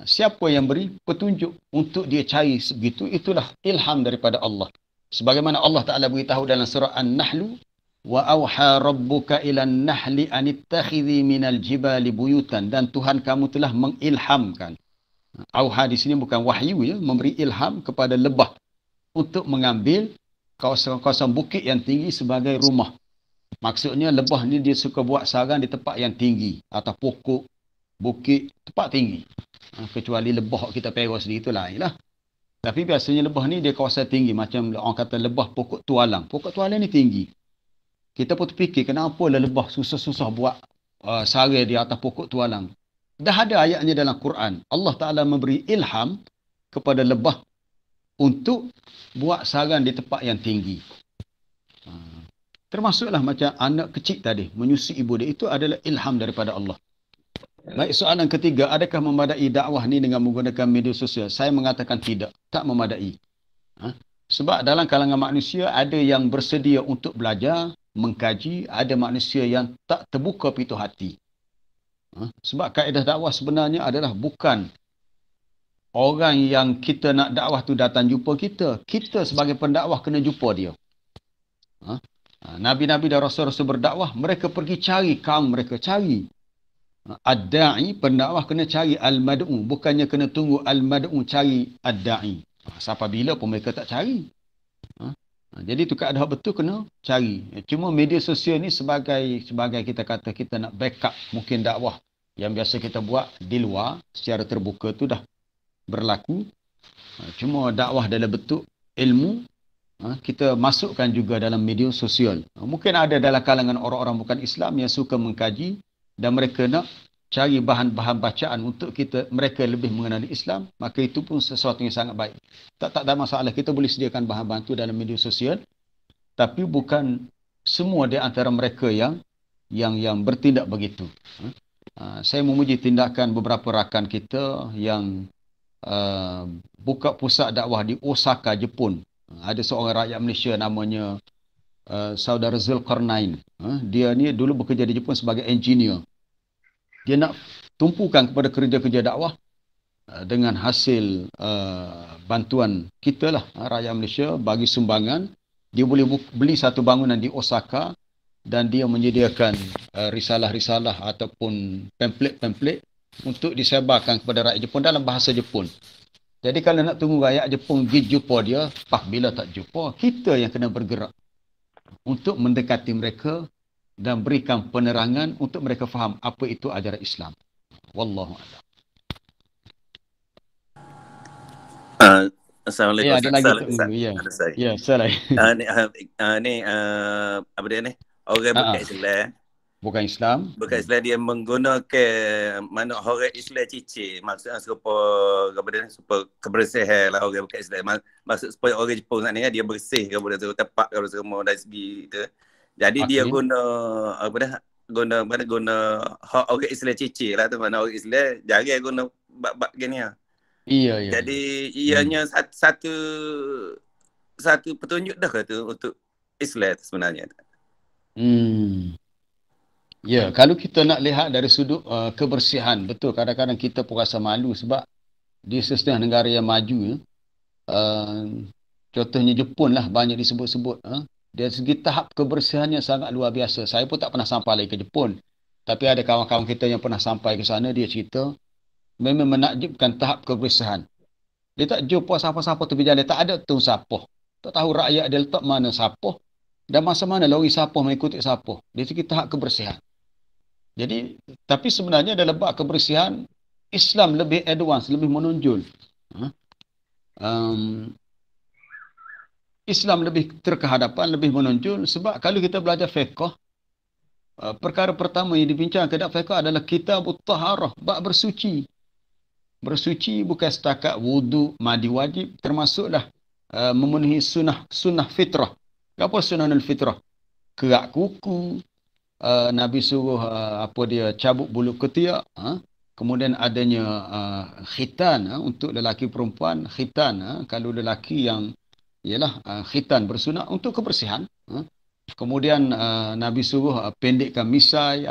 Siapa yang beri petunjuk untuk dia cari begitu, itulah ilham daripada Allah. Sebagaimana Allah Ta'ala beritahu dalam surah An-Nahl, Wa auha rabbuka ilan nahli anittakhidhi minal jibali buyutan. Dan Tuhan kamu telah mengilhamkan. Auha di sini bukan wahyu ya, memberi ilham kepada lebah untuk mengambil kawasan-kawasan bukit yang tinggi sebagai rumah. Maksudnya lebah ni dia suka buat sarang di tempat yang tinggi atau pokok, bukit, tempat tinggi. Kecuali lebah kita perah sendiri tu lain lah. Tapi biasanya lebah ni dia kawasan tinggi, macam orang kata lebah pokok tualang. Pokok tualang ni tinggi. Kita pun terfikir kenapa lah lebah susah-susah buat sarang di atas pokok tualang. Dah ada ayatnya dalam Quran. Allah Ta'ala memberi ilham kepada lebah untuk buat sarang di tempat yang tinggi. Termasuklah macam anak kecil tadi menyusui ibu dia, itu adalah ilham daripada Allah. Baik, soalan ketiga, adakah memadai dakwah ni dengan menggunakan media sosial? Saya mengatakan tidak, tak memadai. Sebab dalam kalangan manusia ada yang bersedia untuk belajar, mengkaji, ada manusia yang tak terbuka pintu hati. Sebab kaedah dakwah sebenarnya adalah bukan orang yang kita nak dakwah tu datang jumpa kita. Kita sebagai pendakwah kena jumpa dia. Nabi-nabi dan rasul-rasul berdakwah, mereka pergi cari kaum mereka, cari. Ad-da'i, pendakwah kena cari al-mad'u. Bukannya kena tunggu al-mad'u cari ad-da'i. Sampai bila pun mereka tak cari. Jadi tu kaedah betul kena cari. Cuma media sosial ni sebagai kita kata kita nak backup mungkin dakwah yang biasa kita buat di luar secara terbuka tu dah berlaku. Cuma dakwah dalam bentuk ilmu kita masukkan juga dalam media sosial. Mungkin ada dalam kalangan orang-orang bukan Islam yang suka mengkaji dan mereka nak cari bahan-bahan bacaan untuk mereka lebih mengenali Islam, maka itu pun sesuatu yang sangat baik. Tak ada masalah, kita boleh sediakan bahan-bahan itu dalam media sosial, tapi bukan semua di antara mereka yang bertindak begitu. Saya memuji tindakan beberapa rakan kita yang buka pusat dakwah di Osaka, Jepun. Ada seorang rakyat Malaysia namanya Saudara Zulkarnain. Dia ni dulu bekerja di Jepun sebagai engineer. Dia nak tumpukan kepada kerja-kerja dakwah dengan hasil bantuan kita lah, rakyat Malaysia bagi sumbangan. Dia boleh beli satu bangunan di Osaka dan dia menyediakan risalah-risalah ataupun pamflet-pamflet untuk disebarkan kepada rakyat Jepun dalam bahasa Jepun. Jadi kalau nak tunggu rakyat Jepun pergi jumpa dia, bila tak jumpa, kita yang kena bergerak untuk mendekati mereka dan berikan penerangan untuk mereka faham apa itu ajaran Islam. Wallahu a'lam. Assalamualaikum. Ada lagi. Ya, salah. Ni apa dia ni? Orang bukan Islam. Bukan Islam. Bukan Islam, dia menggunakan mana orang Islam cicik. Maksudnya supaya kebersihan lah orang bukan Islam. Maksud supaya orang Jepun sana dia bersih kepada tu tempat kalau semua dari segi tu. Jadi dia guna hak orang Islam cicik lah tu, mana orang Islam jarang guna bab gini lah. Iya. Jadi ianya satu petunjuk dah ke tu untuk Islam sebenarnya. Ya, kalau kita nak lihat dari sudut kebersihan, betul kadang-kadang kita pun rasa malu sebab di setengah negara yang maju, contohnya Jepun lah banyak disebut-sebut. Dari segi tahap kebersihannya sangat luar biasa. Saya pun tak pernah sampai lagi ke Jepun. Tapi ada kawan-kawan kita yang pernah sampai ke sana, dia cerita memang menakjubkan tahap kebersihan. Dia tak jumpa siapa-siapa tu berjalan, tak ada tu sapoh. Tak tahu rakyat dia letak mana sapoh dan masa mana lori sapoh mengikuti sapoh. Dari segi tahap kebersihan. Jadi, tapi sebenarnya dalam bab kebersihan, Islam lebih advance, lebih menonjol. Islam lebih terkehadapan, lebih menonjol sebab kalau kita belajar fiqh, perkara pertama yang dibincangkan dalam fiqh adalah kitabut taharah, bab bersuci. Bersuci bukan setakat wudu, mandi wajib, termasuklah memenuhi sunnah fitrah. Apa sunnah fitrah? Kerak kuku, Nabi suruh cabut bulu ketiak, kemudian adanya khitan untuk lelaki perempuan, khitan kalau lelaki yang ialah khitan bersunat untuk kebersihan. Kemudian Nabi suruh pendekkan misai,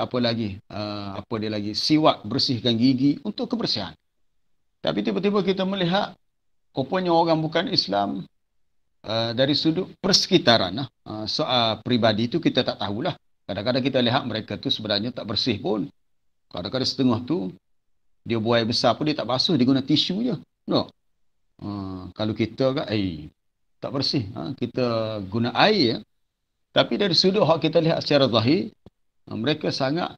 siwak, bersihkan gigi untuk kebersihan. Tapi tiba-tiba kita melihat rupanya orang bukan Islam dari sudut persekitaran soal pribadi itu kita tak tahulah. Kadang-kadang kita lihat mereka tu sebenarnya tak bersih pun. Kadang-kadang setengah tu dia buai besar pun dia tak basuh, dia guna tisu je. No. Kalau kita kan tak bersih, kita guna air ya. Tapi dari sudut hak kita lihat secara zahir, mereka sangat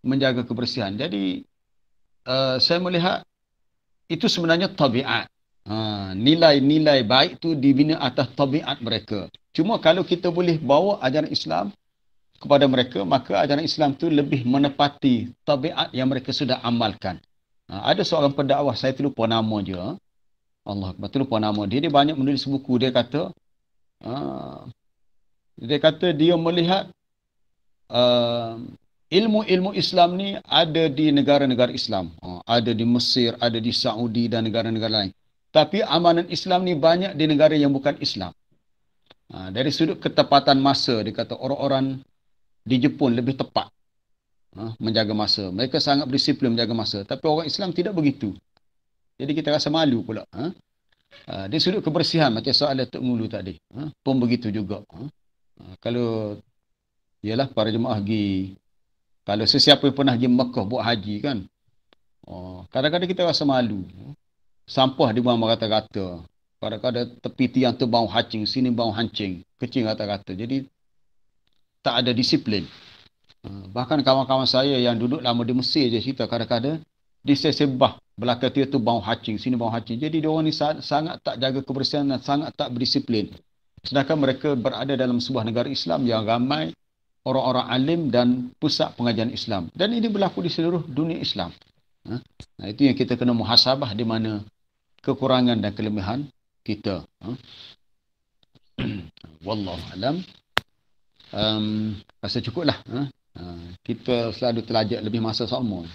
menjaga kebersihan. Jadi saya melihat itu sebenarnya tabiat. Nilai-nilai baik tu dibina atas tabiat mereka. Cuma kalau kita boleh bawa ajaran Islam kepada mereka, maka ajaran Islam tu lebih menepati tabiat yang mereka sudah amalkan. Ada seorang pendakwah, saya terlupa nama je. Allah, terlupa nama dia. Dia banyak menulis buku. Dia kata dia melihat ilmu-ilmu Islam ni ada di negara-negara Islam. Ada di Mesir, ada di Saudi dan negara-negara lain. Tapi amalan Islam ni banyak di negara yang bukan Islam. Dari sudut ketepatan masa, dia kata orang-orang di Jepun lebih tepat menjaga masa. Mereka sangat berdisiplin menjaga masa. Tapi orang Islam tidak begitu. Jadi kita rasa malu pula. Dari sudut kebersihan, macam soalan Tok Mulu tadi. Pun begitu juga. Kalau ialah para jemaah pergi, kalau sesiapa yang pernah pergi Mekah buat haji kan, kadang-kadang kita rasa malu. Sampah dibuang merata-rata. Kadang-kadang tepi tiang tu bau hacing, sini bau hancing, kecil rata-rata. Jadi tak ada disiplin. Bahkan kawan-kawan saya yang duduk lama di Mesir je cerita, kadang-kadang di sesebah belakang dia tu bau hacing, sini bau hacing. Jadi dia orang ni sangat tak jaga kebersihan dan sangat tak berdisiplin. Sedangkan mereka berada dalam sebuah negara Islam yang ramai orang-orang alim dan pusat pengajian Islam. Dan ini berlaku di seluruh dunia Islam. Itu yang kita kena muhasabah, di mana kekurangan dan kelebihan kita. Wallahu alam. Rasa cukuplah. Kita selalu terlajak lebih masa sama.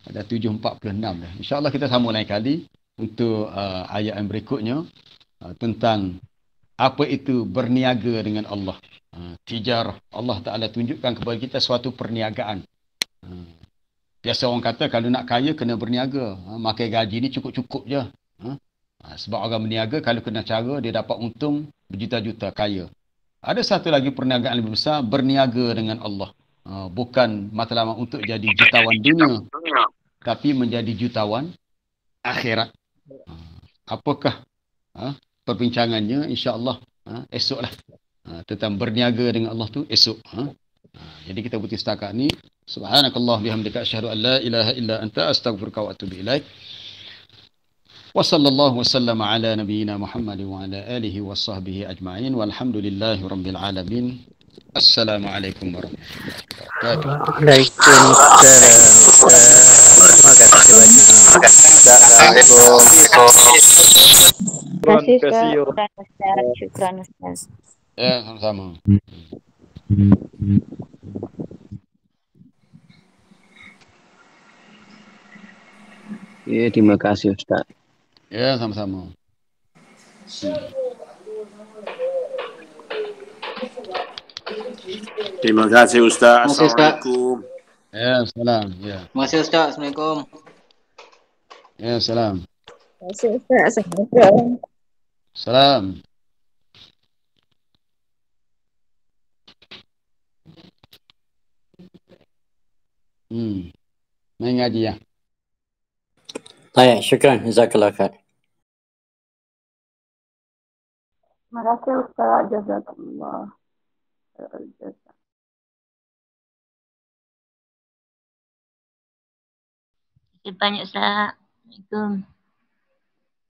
Ada 7.46 dah. InsyaAllah kita sambung lain kali untuk ayat yang berikutnya tentang apa itu berniaga dengan Allah. Tijarah. Allah Ta'ala tunjukkan kepada kita suatu perniagaan. Biasa orang kata kalau nak kaya kena berniaga. Makan gaji ni cukup-cukup je. Sebab orang berniaga kalau kena cara dia dapat untung berjuta-juta kaya. Ada satu lagi perniagaan lebih besar, berniaga dengan Allah. Bukan matlamat untuk jadi jutawan dunia, tapi menjadi jutawan akhirat. Apakah perbincangannya? InsyaAllah esoklah. Tentang berniaga dengan Allah tu esok. Jadi kita berhenti setakat ni. Subhanakallah bihamdika asyhadu an la ilaha illa anta astaghfiruka wa atubu ilaik. Wa sallallahu wasallam ala nabiyyina Muhammad wa ala alihi wa sahbihi ajma'in walhamdulillahi rabbil alamin. Assalamualaikum warahmatullahi wabarakatuh. Waalaikumsalam. Terima kasih. Terima kasih Ustaz. Syukran Ustaz. Ya, sama-sama. Ya, terima kasih Ustaz. Ya, sama-sama. Terima kasih Ustaz. Assalamualaikum. Ya, salam. Ya. Terima kasih Ustaz. Assalamualaikum. Ya, salam. Terima kasih Ustaz. Assalamualaikum. Salam. Main ngaji ya. Baik, syukran. Jazakallah khair. Terima kasih Ustaz. Jazakallah. Terima kasih banyak Ustaz. Assalamualaikum.